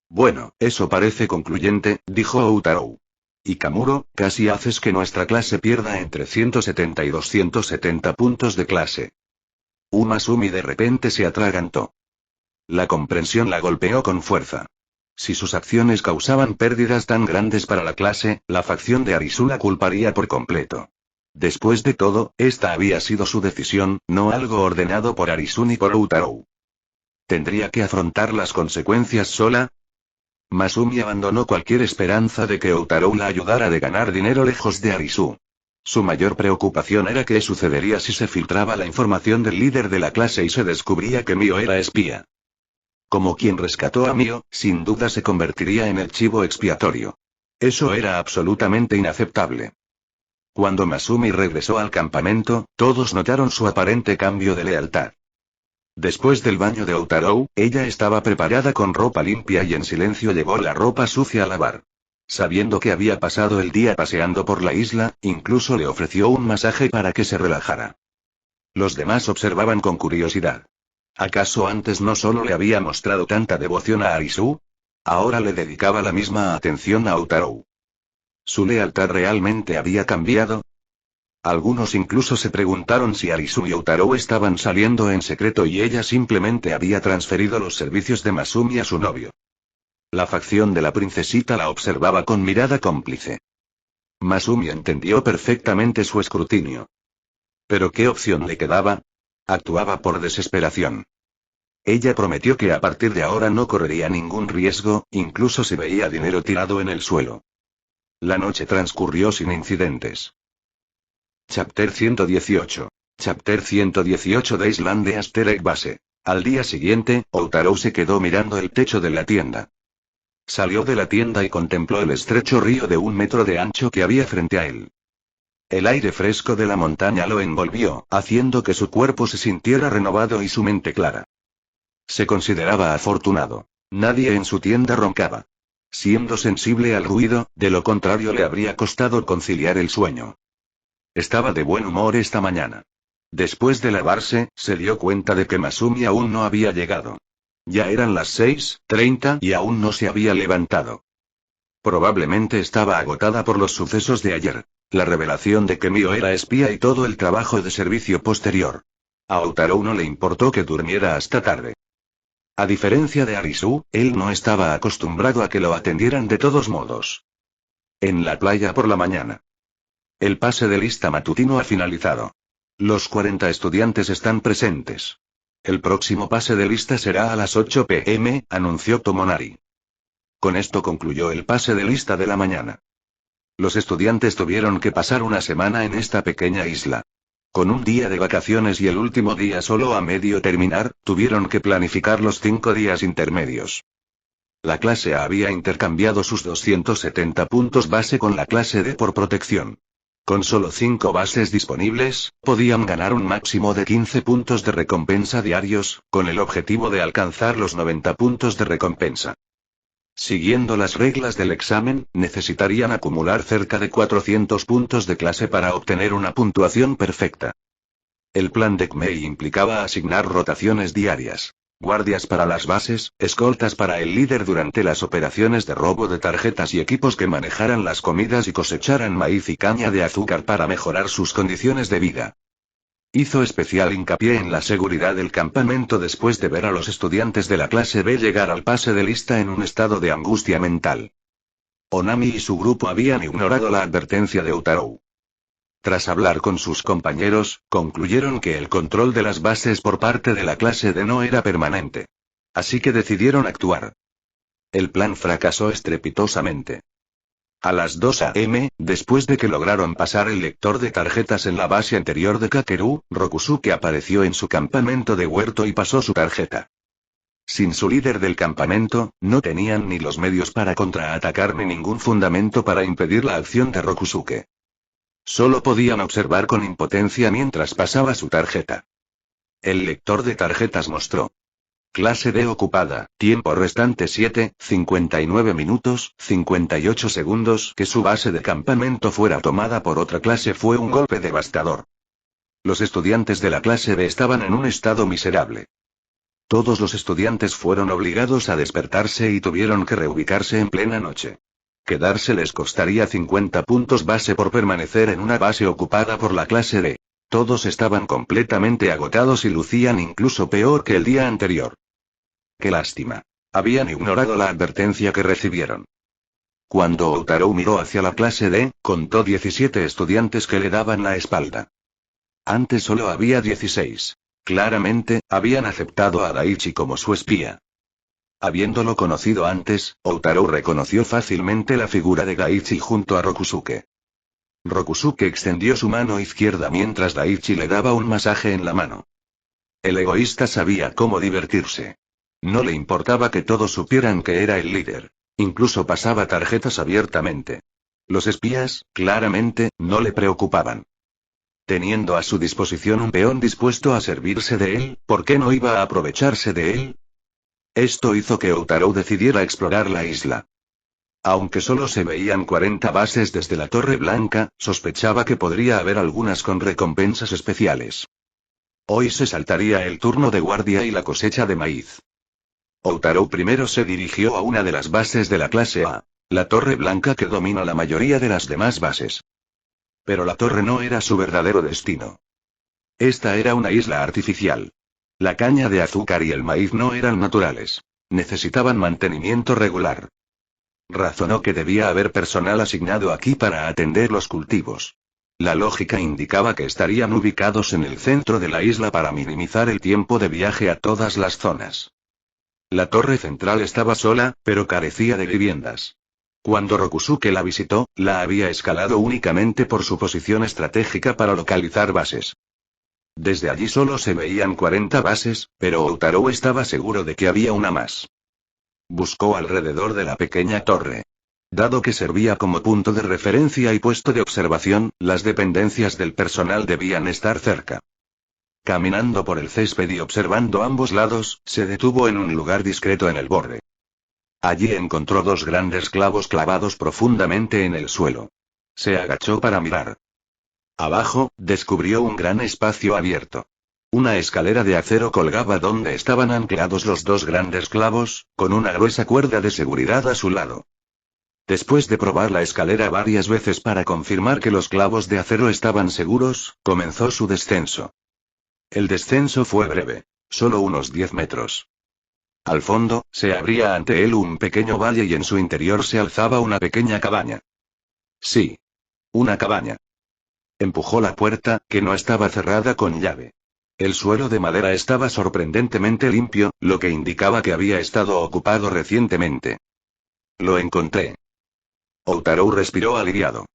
Bueno, eso parece concluyente, dijo Utarou. Y Kamuro, casi haces que nuestra clase pierda entre 170 y 270 puntos de clase. Masumi de repente se atragantó. La comprensión la golpeó con fuerza. Si sus acciones causaban pérdidas tan grandes para la clase, la facción de Arisu la culparía por completo. Después de todo, esta había sido su decisión, no algo ordenado por Arisu ni por Utarou. ¿Tendría que afrontar las consecuencias sola? Masumi abandonó cualquier esperanza de que Utarou la ayudara de ganar dinero lejos de Arisu. Su mayor preocupación era qué sucedería si se filtraba la información del líder de la clase y se descubría que Mio era espía. Como quien rescató a Mio, sin duda se convertiría en el chivo expiatorio. Eso era absolutamente inaceptable. Cuando Masumi regresó al campamento, todos notaron su aparente cambio de lealtad. Después del baño de Utarou, ella estaba preparada con ropa limpia y en silencio llevó la ropa sucia a lavar. Sabiendo que había pasado el día paseando por la isla, incluso le ofreció un masaje para que se relajara. Los demás observaban con curiosidad. ¿Acaso antes no solo le había mostrado tanta devoción a Arisu? Ahora le dedicaba la misma atención a Utarou. ¿Su lealtad realmente había cambiado? Algunos incluso se preguntaron si Arisu y Utarou estaban saliendo en secreto y ella simplemente había transferido los servicios de Masumi a su novio. La facción de la princesita la observaba con mirada cómplice. Masumi entendió perfectamente su escrutinio. ¿Pero qué opción le quedaba? Actuaba por desesperación. Ella prometió que a partir de ahora no correría ningún riesgo, incluso si veía dinero tirado en el suelo. La noche transcurrió sin incidentes. Chapter 118. Chapter 118 de Island Asterek Base. Al día siguiente, Utarou se quedó mirando el techo de la tienda. Salió de la tienda y contempló el estrecho río de 1 metro de ancho que había frente a él. El aire fresco de la montaña lo envolvió, haciendo que su cuerpo se sintiera renovado y su mente clara. Se consideraba afortunado. Nadie en su tienda roncaba. Siendo sensible al ruido, de lo contrario le habría costado conciliar el sueño. Estaba de buen humor esta mañana. Después de lavarse, se dio cuenta de que Masumi aún no había llegado. Ya eran las 6:30 y aún no se había levantado. Probablemente estaba agotada por los sucesos de ayer, la revelación de que Mio era espía y todo el trabajo de servicio posterior. A Utarou no le importó que durmiera hasta tarde. A diferencia de Arisu, él no estaba acostumbrado a que lo atendieran de todos modos. En la playa por la mañana. El pase de lista matutino ha finalizado. Los 40 estudiantes están presentes. El próximo pase de lista será a las 8 p.m., anunció Tomonari. Con esto concluyó el pase de lista de la mañana. Los estudiantes tuvieron que pasar una semana en esta pequeña isla. Con un día de vacaciones y el último día solo a medio terminar, tuvieron que planificar los 5 días intermedios. La clase A había intercambiado sus 270 puntos base con la clase D por protección. Con solo 5 bases disponibles, podían ganar un máximo de 15 puntos de recompensa diarios, con el objetivo de alcanzar los 90 puntos de recompensa. Siguiendo las reglas del examen, necesitarían acumular cerca de 400 puntos de clase para obtener una puntuación perfecta. El plan de Kmei implicaba asignar rotaciones diarias. Guardias para las bases, escoltas para el líder durante las operaciones de robo de tarjetas y equipos que manejaran las comidas y cosecharan maíz y caña de azúcar para mejorar sus condiciones de vida. Hizo especial hincapié en la seguridad del campamento después de ver a los estudiantes de la clase B llegar al pase de lista en un estado de angustia mental. Onami y su grupo habían ignorado la advertencia de Utarou. Tras hablar con sus compañeros, concluyeron que el control de las bases por parte de la clase D no era permanente. Así que decidieron actuar. El plan fracasó estrepitosamente. A las 2 a.m., después de que lograron pasar el lector de tarjetas en la base anterior de Kakeru, Rokusuke apareció en su campamento de huerto y pasó su tarjeta. Sin su líder del campamento, no tenían ni los medios para contraatacar ni ningún fundamento para impedir la acción de Rokusuke. Solo podían observar con impotencia mientras pasaba su tarjeta. El lector de tarjetas mostró: clase D ocupada, tiempo restante 7:59 minutos, 58 segundos. Que su base de campamento fuera tomada por otra clase fue un golpe devastador. Los estudiantes de la clase B estaban en un estado miserable. Todos los estudiantes fueron obligados a despertarse y tuvieron que reubicarse en plena noche. Quedarse les costaría 50 puntos base por permanecer en una base ocupada por la clase D. Todos estaban completamente agotados y lucían incluso peor que el día anterior. ¡Qué lástima! Habían ignorado la advertencia que recibieron. Cuando Utarou miró hacia la clase D, contó 17 estudiantes que le daban la espalda. Antes solo había 16. Claramente, habían aceptado a Daichi como su espía. Habiéndolo conocido antes, Utarou reconoció fácilmente la figura de Daichi junto a Rokusuke. Rokusuke extendió su mano izquierda mientras Daichi le daba un masaje en la mano. El egoísta sabía cómo divertirse. No le importaba que todos supieran que era el líder. Incluso pasaba tarjetas abiertamente. Los espías, claramente, no le preocupaban. Teniendo a su disposición un peón dispuesto a servirse de él, ¿por qué no iba a aprovecharse de él? Esto hizo que Utarou decidiera explorar la isla. Aunque solo se veían 40 bases desde la Torre Blanca, sospechaba que podría haber algunas con recompensas especiales. Hoy se saltaría el turno de guardia y la cosecha de maíz. Utarou primero se dirigió a una de las bases de la clase A, la Torre Blanca que domina la mayoría de las demás bases. Pero la torre no era su verdadero destino. Esta era una isla artificial. La caña de azúcar y el maíz no eran naturales. Necesitaban mantenimiento regular. Razonó que debía haber personal asignado aquí para atender los cultivos. La lógica indicaba que estarían ubicados en el centro de la isla para minimizar el tiempo de viaje a todas las zonas. La torre central estaba sola, pero carecía de viviendas. Cuando Rokusuke la visitó, la había escalado únicamente por su posición estratégica para localizar bases. Desde allí solo se veían 40 bases, pero Utarou estaba seguro de que había una más. Buscó alrededor de la pequeña torre. Dado que servía como punto de referencia y puesto de observación, las dependencias del personal debían estar cerca. Caminando por el césped y observando ambos lados, se detuvo en un lugar discreto en el borde. Allí encontró 2 grandes clavos clavados profundamente en el suelo. Se agachó para mirar. Abajo, descubrió un gran espacio abierto. Una escalera de acero colgaba donde estaban anclados los 2 grandes clavos, con una gruesa cuerda de seguridad a su lado. Después de probar la escalera varias veces para confirmar que los clavos de acero estaban seguros, comenzó su descenso. El descenso fue breve, solo unos 10 metros. Al fondo, se abría ante él un pequeño valle y en su interior se alzaba una pequeña cabaña. Sí. Una cabaña. Empujó la puerta, que no estaba cerrada con llave. El suelo de madera estaba sorprendentemente limpio, lo que indicaba que había estado ocupado recientemente. Lo encontré. Outaro respiró aliviado.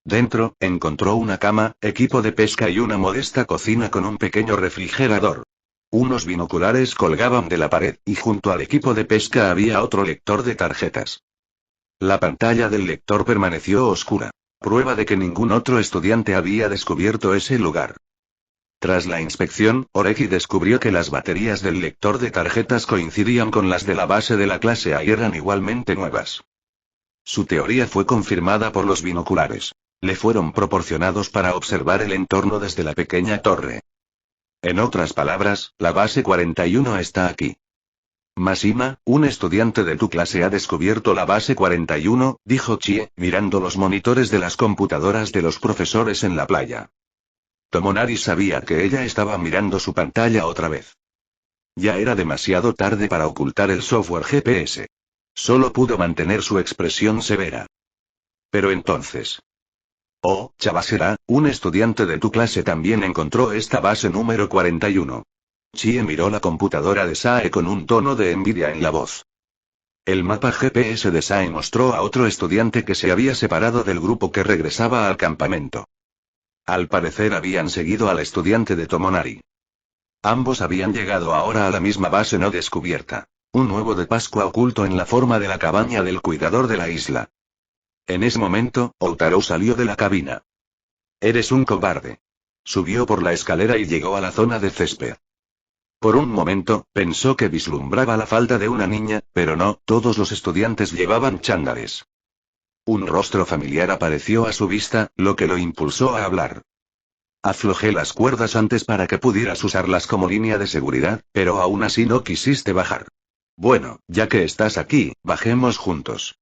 Dentro, encontró una cama, equipo de pesca y una modesta cocina con un pequeño refrigerador. Unos binoculares colgaban de la pared, y junto al equipo de pesca había otro lector de tarjetas. La pantalla del lector permaneció oscura. Prueba de que ningún otro estudiante había descubierto ese lugar. Tras la inspección, Oreki descubrió que las baterías del lector de tarjetas coincidían con las de la base de la clase A y eran igualmente nuevas. Su teoría fue confirmada por los binoculares. Le fueron proporcionados para observar el entorno desde la pequeña torre. En otras palabras, la base 41 está aquí. Mashima, un estudiante de tu clase ha descubierto la base 41, dijo Chie, mirando los monitores de las computadoras de los profesores en la playa. Tomonari sabía que ella estaba mirando su pantalla otra vez. Ya era demasiado tarde para ocultar el software GPS. Solo pudo mantener su expresión severa. Pero entonces... Oh, Chabasera, un estudiante de tu clase también encontró esta base número 41. Chie miró la computadora de Sae con un tono de envidia en la voz. El mapa GPS de Sae mostró a otro estudiante que se había separado del grupo que regresaba al campamento. Al parecer habían seguido al estudiante de Tomonari. Ambos habían llegado ahora a la misma base no descubierta. Un huevo de Pascua oculto en la forma de la cabaña del cuidador de la isla. En ese momento, Outaro salió de la cabina. Eres un cobarde. Subió por la escalera y llegó a la zona de césped. Por un momento, pensó que vislumbraba la falda de una niña, pero no, todos los estudiantes llevaban chándales. Un rostro familiar apareció a su vista, lo que lo impulsó a hablar. Aflojé las cuerdas antes para que pudieras usarlas como línea de seguridad, pero aún así no quisiste bajar. Bueno, ya que estás aquí, bajemos juntos.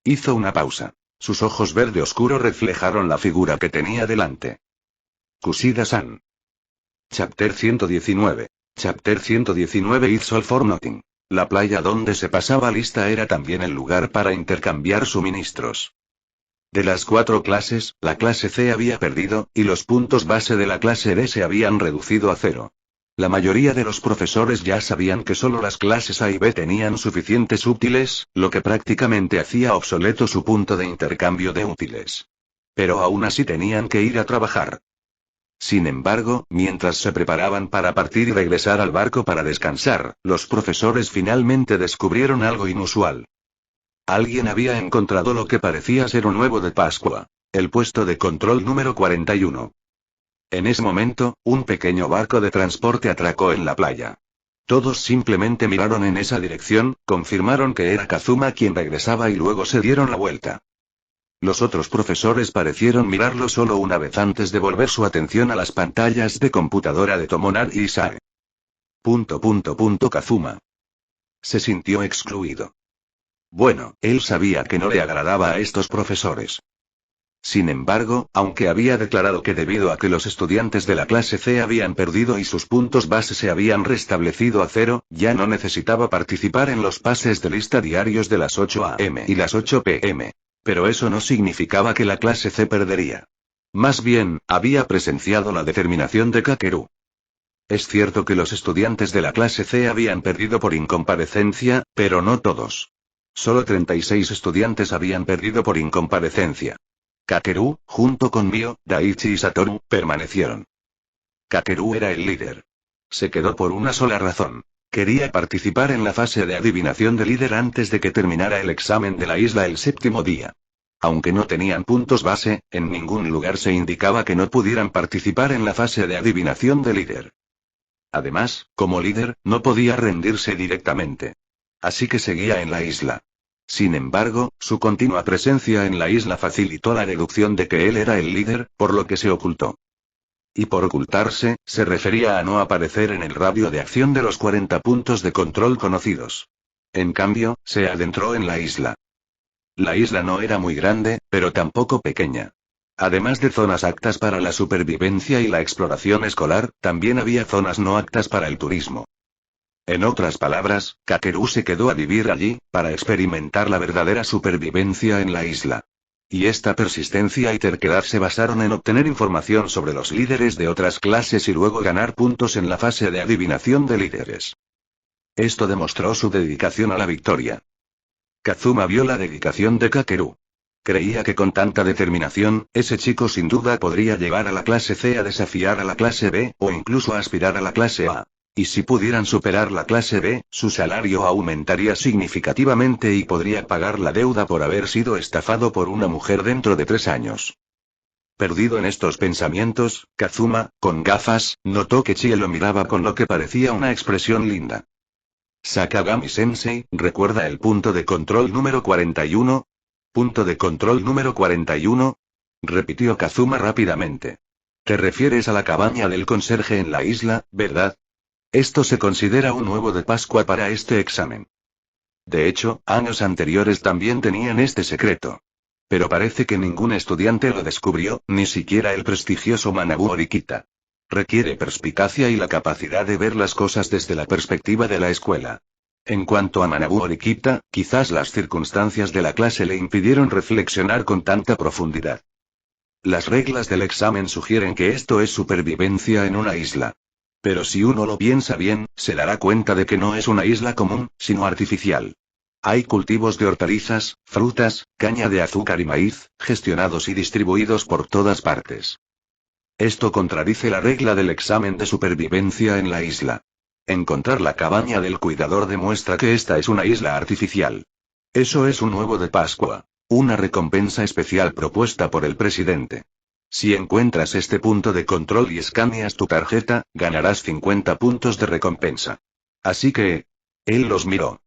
Hizo una pausa. Sus ojos verde oscuro reflejaron la figura que tenía delante. Kushida-san. Chapter 119. Chapter 119 It's all for nothing. La playa donde se pasaba lista era también el lugar para intercambiar suministros. De las 4 clases, la clase C había perdido, y los puntos base de la clase D se habían reducido a 0. La mayoría de los profesores ya sabían que solo las clases A y B tenían suficientes útiles, lo que prácticamente hacía obsoleto su punto de intercambio de útiles. Pero aún así tenían que ir a trabajar. Sin embargo, mientras se preparaban para partir y regresar al barco para descansar, los profesores finalmente descubrieron algo inusual. Alguien había encontrado lo que parecía ser un huevo de Pascua. El puesto de control número 41. En ese momento, un pequeño barco de transporte atracó en la playa. Todos simplemente miraron en esa dirección, confirmaron que era Kazuma quien regresaba y luego se dieron la vuelta. Los otros profesores parecieron mirarlo solo una vez antes de volver su atención a las pantallas de computadora de Tomonari y Sae. Kazuma. Se sintió excluido. Bueno, él sabía que no le agradaba a estos profesores. Sin embargo, aunque había declarado que debido a que los estudiantes de la clase C habían perdido y sus puntos base se habían restablecido a 0, ya no necesitaba participar en los pases de lista diarios de las 8 a.m. y las 8 p.m. Pero eso no significaba que la clase C perdería. Más bien, había presenciado la determinación de Kakeru. Es cierto que los estudiantes de la clase C habían perdido por incomparecencia, pero no todos. Solo 36 estudiantes habían perdido por incomparecencia. Kakeru, junto con Mio, Daichi y Satoru, permanecieron. Kakeru era el líder. Se quedó por una sola razón. Quería participar en la fase de adivinación de líder antes de que terminara el examen de la isla el 7º día. Aunque no tenían puntos base, en ningún lugar se indicaba que no pudieran participar en la fase de adivinación de líder. Además, como líder, no podía rendirse directamente. Así que seguía en la isla. Sin embargo, su continua presencia en la isla facilitó la deducción de que él era el líder, por lo que se ocultó. Y por ocultarse, se refería a no aparecer en el radio de acción de los 40 puntos de control conocidos. En cambio, se adentró en la isla. La isla no era muy grande, pero tampoco pequeña. Además de zonas aptas para la supervivencia y la exploración escolar, también había zonas no aptas para el turismo. En otras palabras, Kakeru se quedó a vivir allí, para experimentar la verdadera supervivencia en la isla. Y esta persistencia y terquedad se basaron en obtener información sobre los líderes de otras clases y luego ganar puntos en la fase de adivinación de líderes. Esto demostró su dedicación a la victoria. Kazuma vio la dedicación de Kakeru. Creía que con tanta determinación, ese chico sin duda podría llevar a la clase C a desafiar a la clase B, o incluso a aspirar a la clase A. Y si pudieran superar la clase B, su salario aumentaría significativamente y podría pagar la deuda por haber sido estafado por una mujer dentro de 3 años. Perdido en estos pensamientos, Kazuma, con gafas, notó que Chie lo miraba con lo que parecía una expresión linda. Sakagami-sensei, ¿recuerda el punto de control número 41? ¿Punto de control número 41? Repitió Kazuma rápidamente. Te refieres a la cabaña del conserje en la isla, ¿verdad? Esto se considera un huevo de Pascua para este examen. De hecho, años anteriores también tenían este secreto. Pero parece que ningún estudiante lo descubrió, ni siquiera el prestigioso Manabu Orikita. Requiere perspicacia y la capacidad de ver las cosas desde la perspectiva de la escuela. En cuanto a Manabu Orikita, quizás las circunstancias de la clase le impidieron reflexionar con tanta profundidad. Las reglas del examen sugieren que esto es supervivencia en una isla. Pero si uno lo piensa bien, se dará cuenta de que no es una isla común, sino artificial. Hay cultivos de hortalizas, frutas, caña de azúcar y maíz, gestionados y distribuidos por todas partes. Esto contradice la regla del examen de supervivencia en la isla. Encontrar la cabaña del cuidador demuestra que esta es una isla artificial. Eso es un huevo de Pascua, una recompensa especial propuesta por el presidente. Si encuentras este punto de control y escaneas tu tarjeta, ganarás 50 puntos de recompensa. Así que... Él los miró.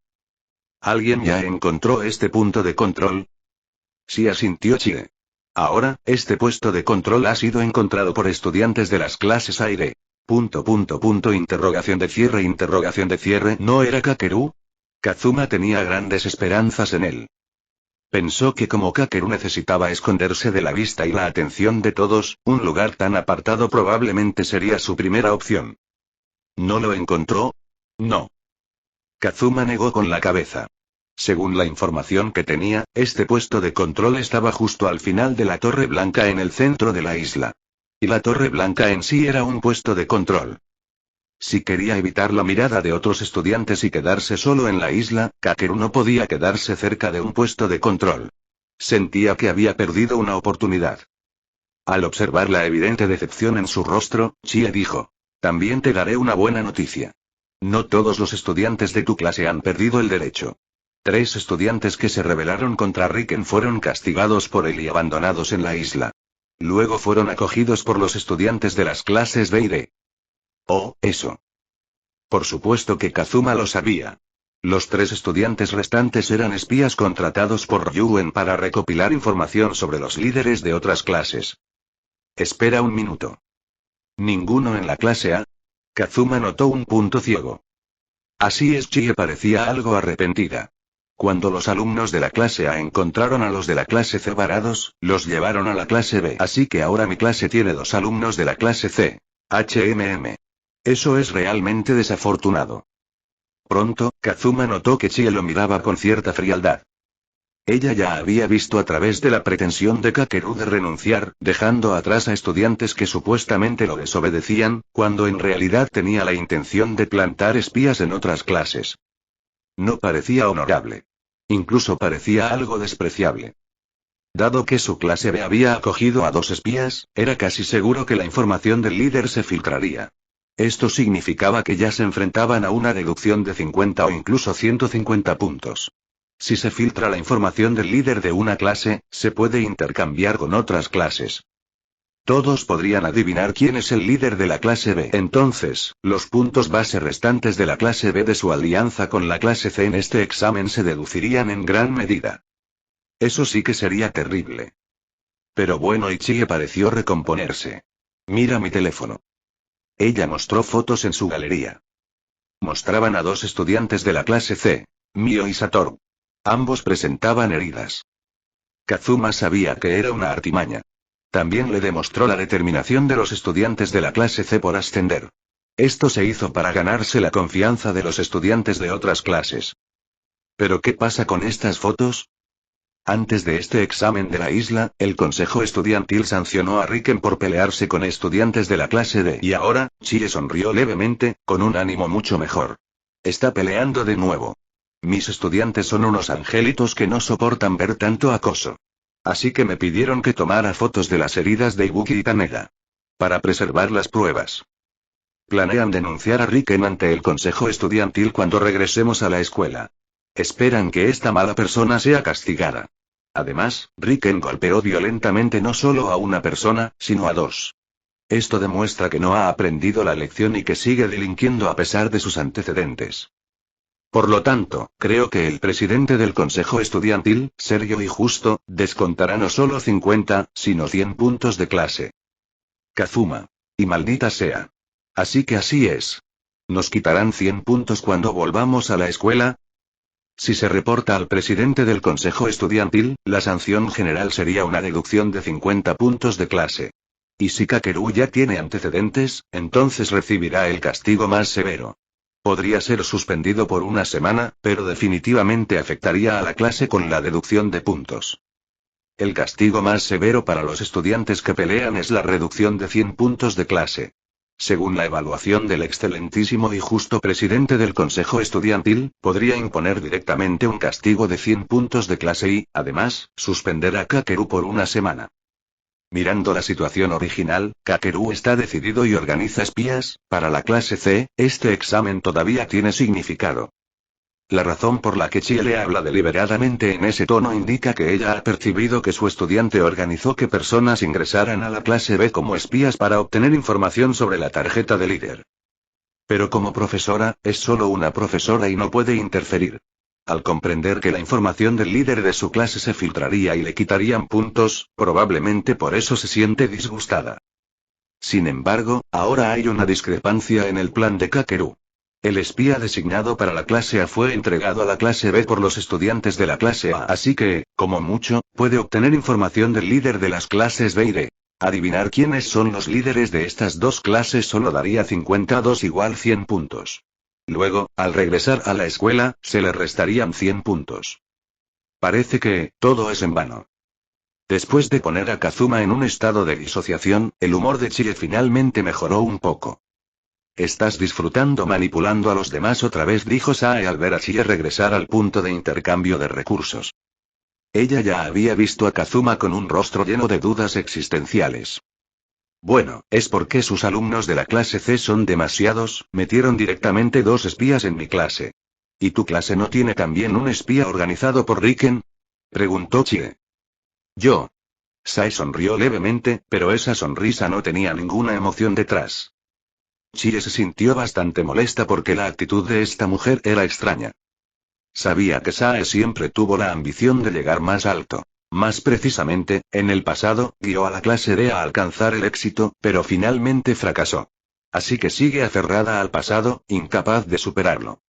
¿Alguien ya encontró este punto de control? Sí, asintió Chie. Ahora, este puesto de control ha sido encontrado por estudiantes de las clases aire. Interrogación de cierre. ¿No era Kakeru? Kazuma tenía grandes esperanzas en él. Pensó que como Kakeru necesitaba esconderse de la vista y la atención de todos, un lugar tan apartado probablemente sería su primera opción. ¿No lo encontró? No. Kazuma negó con la cabeza. Según la información que tenía, este puesto de control estaba justo al final de la Torre Blanca en el centro de la isla. Y la Torre Blanca en sí era un puesto de control. Si quería evitar la mirada de otros estudiantes y quedarse solo en la isla, Kakeru no podía quedarse cerca de un puesto de control. Sentía que había perdido una oportunidad. Al observar la evidente decepción en su rostro, Chie dijo: también te daré una buena noticia. No todos los estudiantes de tu clase han perdido el derecho. 3 estudiantes que se rebelaron contra Riken fueron castigados por él y abandonados en la isla. Luego fueron acogidos por los estudiantes de las clases de Ire. Oh, eso. Por supuesto que Kazuma lo sabía. Los 3 estudiantes restantes eran espías contratados por Ryuen para recopilar información sobre los líderes de otras clases. Espera un minuto. ¿Ninguno en la clase A? Kazuma notó un punto ciego. Así es, Chie parecía algo arrepentida. Cuando los alumnos de la clase A encontraron a los de la clase C varados, los llevaron a la clase B. Así que ahora mi clase tiene 2 alumnos de la clase C. Eso es realmente desafortunado. Pronto, Kazuma notó que Chie lo miraba con cierta frialdad. Ella ya había visto a través de la pretensión de Kakeru de renunciar, dejando atrás a estudiantes que supuestamente lo desobedecían, cuando en realidad tenía la intención de plantar espías en otras clases. No parecía honorable. Incluso parecía algo despreciable. Dado que su clase B había acogido a 2 espías, era casi seguro que la información del líder se filtraría. Esto significaba que ya se enfrentaban a una deducción de 50 o incluso 150 puntos. Si se filtra la información del líder de una clase, se puede intercambiar con otras clases. Todos podrían adivinar quién es el líder de la clase B. Entonces, los puntos base restantes de la clase B de su alianza con la clase C en este examen se deducirían en gran medida. Eso sí que sería terrible. Pero bueno, Ichie pareció recomponerse. Mira mi teléfono. Ella mostró fotos en su galería. Mostraban a 2 estudiantes de la clase C, Mio y Satoru. Ambos presentaban heridas. Kazuma sabía que era una artimaña. También le demostró la determinación de los estudiantes de la clase C por ascender. Esto se hizo para ganarse la confianza de los estudiantes de otras clases. ¿Pero qué pasa con estas fotos? Antes de este examen de la isla, el consejo estudiantil sancionó a Riken por pelearse con estudiantes de la clase D. Y ahora, Chie sonrió levemente, con un ánimo mucho mejor. Está peleando de nuevo. Mis estudiantes son unos angelitos que no soportan ver tanto acoso. Así que me pidieron que tomara fotos de las heridas de Ibuki y Kaneda. Para preservar las pruebas. Planean denunciar a Riken ante el consejo estudiantil cuando regresemos a la escuela. Esperan que esta mala persona sea castigada. Además, Riken golpeó violentamente no solo a una persona, sino a dos. Esto demuestra que no ha aprendido la lección y que sigue delinquiendo a pesar de sus antecedentes. Por lo tanto, creo que el presidente del consejo estudiantil, serio y justo, descontará no solo 50, sino 100 puntos de clase. Kazuma. Y maldita sea. Así que así es. ¿Nos quitarán 100 puntos cuando volvamos a la escuela? Si se reporta al presidente del consejo estudiantil, la sanción general sería una deducción de 50 puntos de clase. Y si Kakeru ya tiene antecedentes, entonces recibirá el castigo más severo. Podría ser suspendido por una semana, pero definitivamente afectaría a la clase con la deducción de puntos. El castigo más severo para los estudiantes que pelean es la reducción de 100 puntos de clase. Según la evaluación del excelentísimo y justo presidente del consejo estudiantil, podría imponer directamente un castigo de 100 puntos de clase y, además, suspender a Kakeru por una semana. Mirando la situación original, Kakeru está decidido y organiza espías. Para la clase C, este examen todavía tiene significado. La razón por la que Chie le habla deliberadamente en ese tono indica que ella ha percibido que su estudiante organizó que personas ingresaran a la clase B como espías para obtener información sobre la tarjeta de líder. Pero como profesora, es solo una profesora y no puede interferir. Al comprender que la información del líder de su clase se filtraría y le quitarían puntos, probablemente por eso se siente disgustada. Sin embargo, ahora hay una discrepancia en el plan de Kakeru. El espía designado para la clase A fue entregado a la clase B por los estudiantes de la clase A, así que, como mucho, puede obtener información del líder de las clases B y D. Adivinar quiénes son los líderes de estas dos clases solo daría 52 igual 100 puntos. Luego, al regresar a la escuela, se le restarían 100 puntos. Parece que, todo es en vano. Después de poner a Kazuma en un estado de disociación, el humor de Chie finalmente mejoró un poco. «Estás disfrutando manipulando a los demás otra vez», dijo Sae al ver a Chie regresar al punto de intercambio de recursos. Ella ya había visto a Kazuma con un rostro lleno de dudas existenciales. Bueno, es porque sus alumnos de la clase C son demasiados, metieron directamente 2 espías en mi clase. ¿Y tu clase no tiene también un espía organizado por Riken?, preguntó Chie. Yo. Sae sonrió levemente, pero esa sonrisa no tenía ninguna emoción detrás. Chie se sintió bastante molesta porque la actitud de esta mujer era extraña. Sabía que Sae siempre tuvo la ambición de llegar más alto. Más precisamente, en el pasado, guió a la clase D a alcanzar el éxito, pero finalmente fracasó. Así que sigue aferrada al pasado, incapaz de superarlo.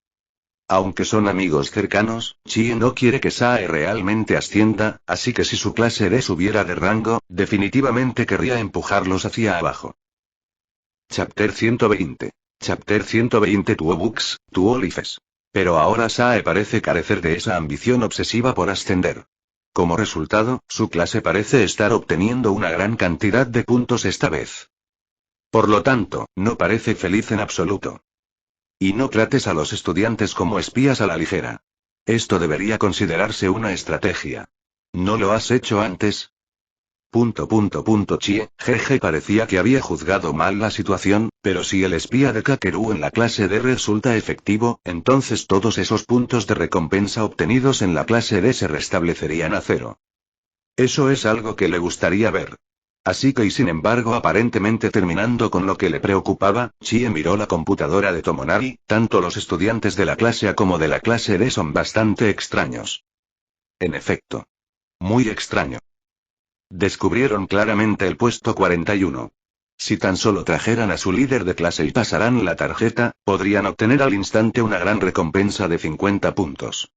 Aunque son amigos cercanos, Chie no quiere que Sae realmente ascienda, así que si su clase D subiera de rango, definitivamente querría empujarlos hacia abajo. Chapter 120. Chapter 120 Tuo Books, Tuo Lifes. Pero ahora Sae parece carecer de esa ambición obsesiva por ascender. Como resultado, su clase parece estar obteniendo una gran cantidad de puntos esta vez. Por lo tanto, no parece feliz en absoluto. Y no trates a los estudiantes como espías a la ligera. Esto debería considerarse una estrategia. ¿No lo has hecho antes? Chie, jeje, parecía que había juzgado mal la situación, pero si el espía de Kakeru en la clase D resulta efectivo, entonces todos esos puntos de recompensa obtenidos en la clase D se restablecerían a 0. Eso es algo que le gustaría ver. Así que y sin embargo aparentemente terminando con lo que le preocupaba, Chie miró la computadora de Tomonari, tanto los estudiantes de la clase A como de la clase D son bastante extraños. En efecto. Muy extraño. Descubrieron claramente el puesto 41. Si tan solo trajeran a su líder de clase y pasaran la tarjeta, podrían obtener al instante una gran recompensa de 50 puntos.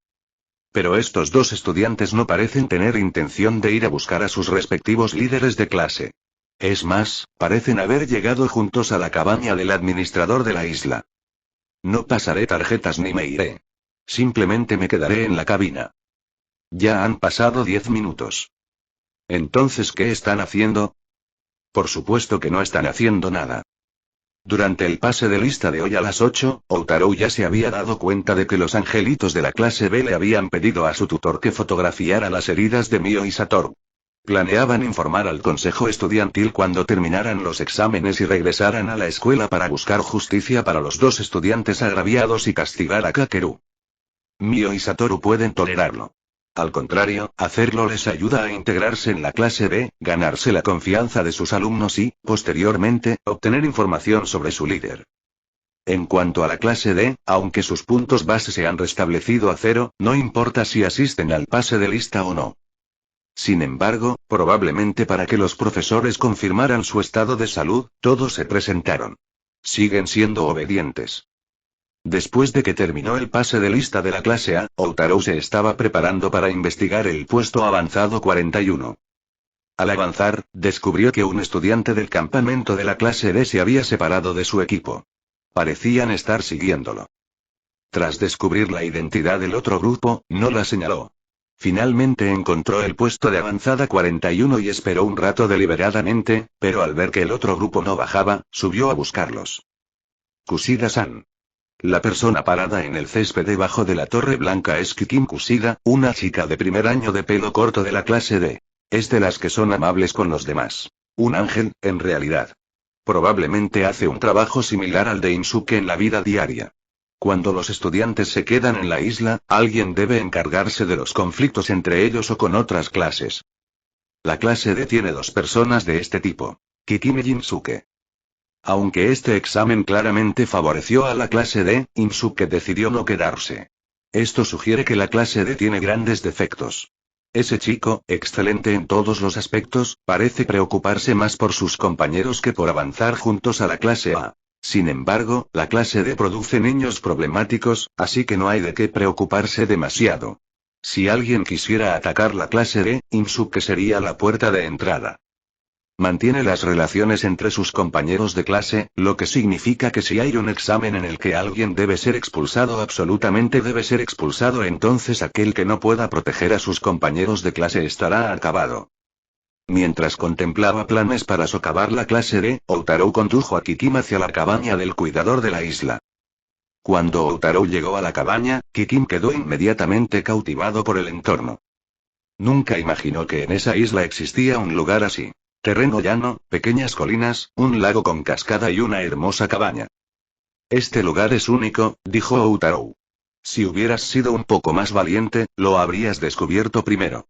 Pero estos dos estudiantes no parecen tener intención de ir a buscar a sus respectivos líderes de clase. Es más, parecen haber llegado juntos a la cabaña del administrador de la isla. No pasaré tarjetas ni me iré. Simplemente me quedaré en la cabina. Ya han pasado 10 minutos. Entonces, ¿qué están haciendo? Por supuesto que no están haciendo nada. Durante el pase de lista de hoy a las 8, Outaro ya se había dado cuenta de que los angelitos de la clase B le habían pedido a su tutor que fotografiara las heridas de Mio y Satoru. Planeaban informar al consejo estudiantil cuando terminaran los exámenes y regresaran a la escuela para buscar justicia para los dos estudiantes agraviados y castigar a Kakeru. Mio y Satoru pueden tolerarlo. Al contrario, hacerlo les ayuda a integrarse en la clase B, ganarse la confianza de sus alumnos y, posteriormente, obtener información sobre su líder. En cuanto a la clase D, aunque sus puntos base se han restablecido a 0, no importa si asisten al pase de lista o no. Sin embargo, probablemente para que los profesores confirmaran su estado de salud, todos se presentaron. Siguen siendo obedientes. Después de que terminó el pase de lista de la clase A, Outaro se estaba preparando para investigar el puesto avanzado 41. Al avanzar, descubrió que un estudiante del campamento de la clase D se había separado de su equipo. Parecían estar siguiéndolo. Tras descubrir la identidad del otro grupo, no la señaló. Finalmente encontró el puesto de avanzada 41 y esperó un rato deliberadamente, pero al ver que el otro grupo no bajaba, subió a buscarlos. Kushida-san. La persona parada en el césped debajo de la torre blanca es Kikim Kushida, una chica de primer año de pelo corto de la clase D. Es de las que son amables con los demás. Un ángel, en realidad. Probablemente hace un trabajo similar al de Insuke en la vida diaria. Cuando los estudiantes se quedan en la isla, alguien debe encargarse de los conflictos entre ellos o con otras clases. La clase D tiene dos personas de este tipo. Kikim y Insuke. Aunque este examen claramente favoreció a la clase D, Insuke decidió no quedarse. Esto sugiere que la clase D tiene grandes defectos. Ese chico, excelente en todos los aspectos, parece preocuparse más por sus compañeros que por avanzar juntos a la clase A. Sin embargo, la clase D produce niños problemáticos, así que no hay de qué preocuparse demasiado. Si alguien quisiera atacar la clase D, Insuke sería la puerta de entrada. Mantiene las relaciones entre sus compañeros de clase, lo que significa que si hay un examen en el que alguien debe ser expulsado, absolutamente debe ser expulsado, entonces aquel que no pueda proteger a sus compañeros de clase estará acabado. Mientras contemplaba planes para socavar la clase D, Outaro condujo a Kikim hacia la cabaña del cuidador de la isla. Cuando Outaro llegó a la cabaña, Kikim quedó inmediatamente cautivado por el entorno. Nunca imaginó que en esa isla existía un lugar así. Terreno llano, pequeñas colinas, un lago con cascada y una hermosa cabaña. Este lugar es único, dijo Outaro. Si hubieras sido un poco más valiente, lo habrías descubierto primero.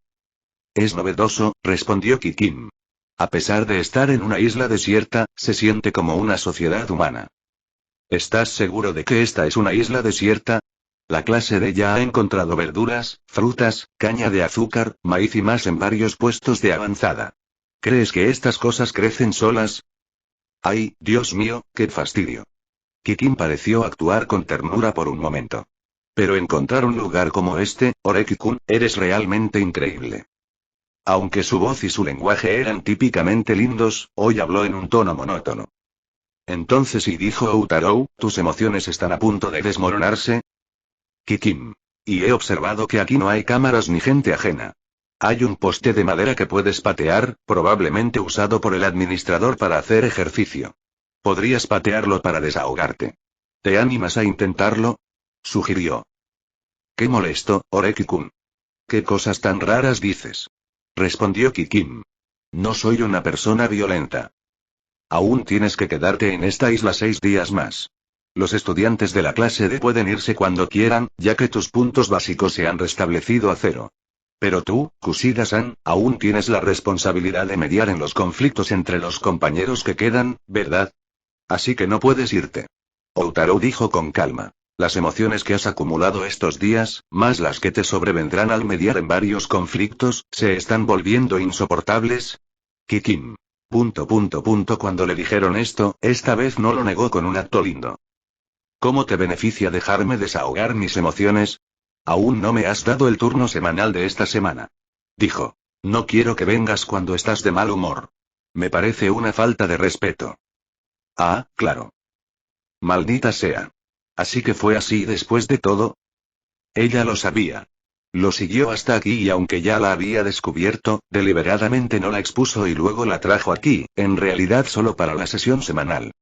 Es novedoso, respondió Kikim. A pesar de estar en una isla desierta, se siente como una sociedad humana. ¿Estás seguro de que esta es una isla desierta? La clase D ya ha encontrado verduras, frutas, caña de azúcar, maíz y más en varios puestos de avanzada. ¿Crees que estas cosas crecen solas? ¡Ay, Dios mío, qué fastidio! Kikim pareció actuar con ternura por un momento. Pero encontrar un lugar como este, Oreki-kun, eres realmente increíble. Aunque su voz y su lenguaje eran típicamente lindos, hoy habló en un tono monótono. Entonces, y dijo Outaro, ¿tus emociones están a punto de desmoronarse? Kikim. Y he observado que aquí no hay cámaras ni gente ajena. Hay un poste de madera que puedes patear, probablemente usado por el administrador para hacer ejercicio. Podrías patearlo para desahogarte. ¿Te animas a intentarlo? Sugirió. Qué molesto, Oreki-kun. ¿Qué cosas tan raras dices? Respondió Kikim. No soy una persona violenta. Aún tienes que quedarte en esta isla 6 días más. Los estudiantes de la clase D pueden irse cuando quieran, ya que tus puntos básicos se han restablecido a 0. Pero tú, Kushida-san, aún tienes la responsabilidad de mediar en los conflictos entre los compañeros que quedan, ¿verdad? Así que no puedes irte. Outaro dijo con calma. Las emociones que has acumulado estos días, más las que te sobrevendrán al mediar en varios conflictos, se están volviendo insoportables. Kikim. Cuando le dijeron esto, esta vez no lo negó con un acto lindo. ¿Cómo te beneficia dejarme desahogar mis emociones? Aún no me has dado el turno semanal de esta semana. Dijo. No quiero que vengas cuando estás de mal humor. Me parece una falta de respeto. Ah, claro. Maldita sea. Así que fue así después de todo. Ella lo sabía. Lo siguió hasta aquí y aunque ya la había descubierto, deliberadamente no la expuso y luego la trajo aquí, en realidad solo para la sesión semanal.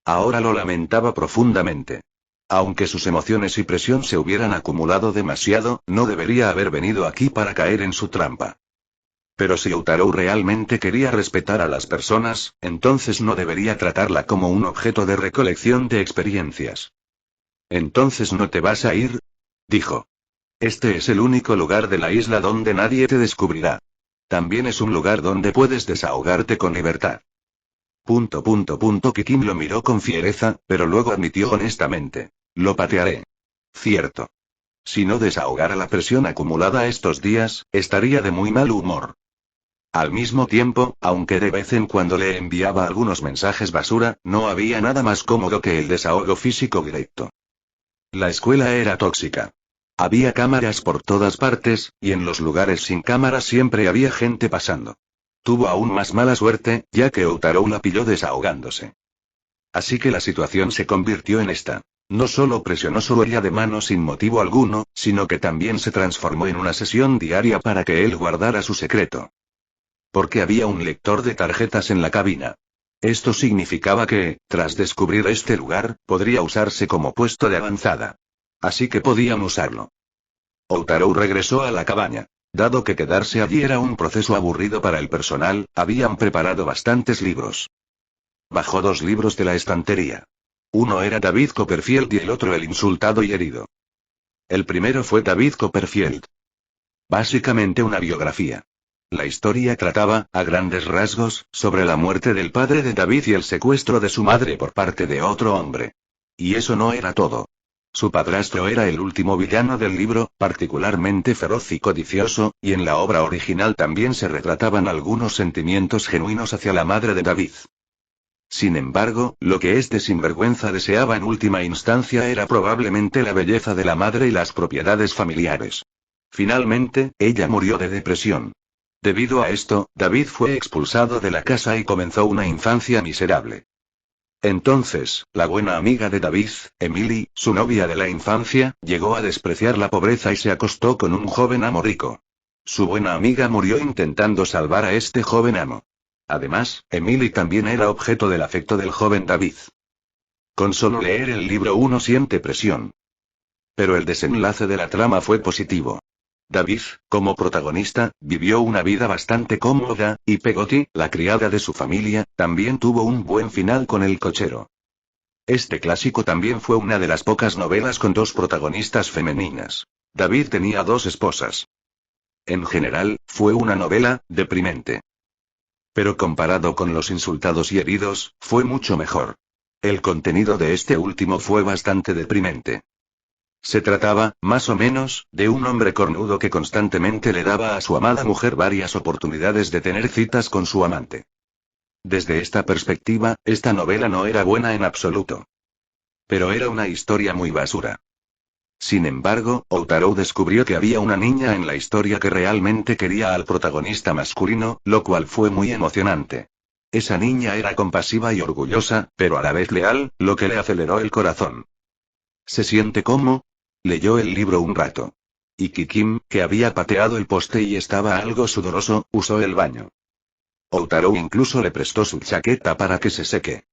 Ahora lo lamentaba profundamente. Aunque sus emociones y presión se hubieran acumulado demasiado, no debería haber venido aquí para caer en su trampa. Pero si Outaro realmente quería respetar a las personas, entonces no debería tratarla como un objeto de recolección de experiencias. ¿Entonces no te vas a ir? Dijo. Este es el único lugar de la isla donde nadie te descubrirá. También es un lugar donde puedes desahogarte con libertad. Kikim lo miró con fiereza, pero luego admitió honestamente. Lo patearé. Cierto. Si no desahogara la presión acumulada estos días, estaría de muy mal humor. Al mismo tiempo, aunque de vez en cuando le enviaba algunos mensajes basura, no había nada más cómodo que el desahogo físico directo. La escuela era tóxica. Había cámaras por todas partes, y en los lugares sin cámaras siempre había gente pasando. Tuvo aún más mala suerte, ya que Outaro la pilló desahogándose. Así que la situación se convirtió en esta. No solo presionó su huella de mano sin motivo alguno, sino que también se transformó en una sesión diaria para que él guardara su secreto. Porque había un lector de tarjetas en la cabina. Esto significaba que, tras descubrir este lugar, podría usarse como puesto de avanzada. Así que podían usarlo. Outaro regresó a la cabaña. Dado que quedarse allí era un proceso aburrido para el personal, habían preparado bastantes libros. Bajó 2 libros de la estantería. Uno era David Copperfield y el otro El insultado y herido. El primero fue David Copperfield. Básicamente una biografía. La historia trataba, a grandes rasgos, sobre la muerte del padre de David y el secuestro de su madre por parte de otro hombre. Y eso no era todo. Su padrastro era el último villano del libro, particularmente feroz y codicioso, y en la obra original también se retrataban algunos sentimientos genuinos hacia la madre de David. Sin embargo, lo que este sinvergüenza deseaba en última instancia era probablemente la belleza de la madre y las propiedades familiares. Finalmente, ella murió de depresión. Debido a esto, David fue expulsado de la casa y comenzó una infancia miserable. Entonces, la buena amiga de David, Emily, su novia de la infancia, llegó a despreciar la pobreza y se acostó con un joven amo rico. Su buena amiga murió intentando salvar a este joven amo. Además, Emily también era objeto del afecto del joven David. Con solo leer el libro uno siente presión. Pero el desenlace de la trama fue positivo. David, como protagonista, vivió una vida bastante cómoda, y Peggotty, la criada de su familia, también tuvo un buen final con el cochero. Este clásico también fue una de las pocas novelas con 2 protagonistas femeninas. David tenía 2 esposas. En general, fue una novela deprimente. Pero comparado con Los insultados y heridos, fue mucho mejor. El contenido de este último fue bastante deprimente. Se trataba, más o menos, de un hombre cornudo que constantemente le daba a su amada mujer varias oportunidades de tener citas con su amante. Desde esta perspectiva, esta novela no era buena en absoluto. Pero era una historia muy basura. Sin embargo, Outaro descubrió que había una niña en la historia que realmente quería al protagonista masculino, lo cual fue muy emocionante. Esa niña era compasiva y orgullosa, pero a la vez leal, lo que le aceleró el corazón. ¿Se siente cómo? Leyó el libro un rato. Y Kikim, que había pateado el poste y estaba algo sudoroso, usó el baño. Outaro incluso le prestó su chaqueta para que se seque.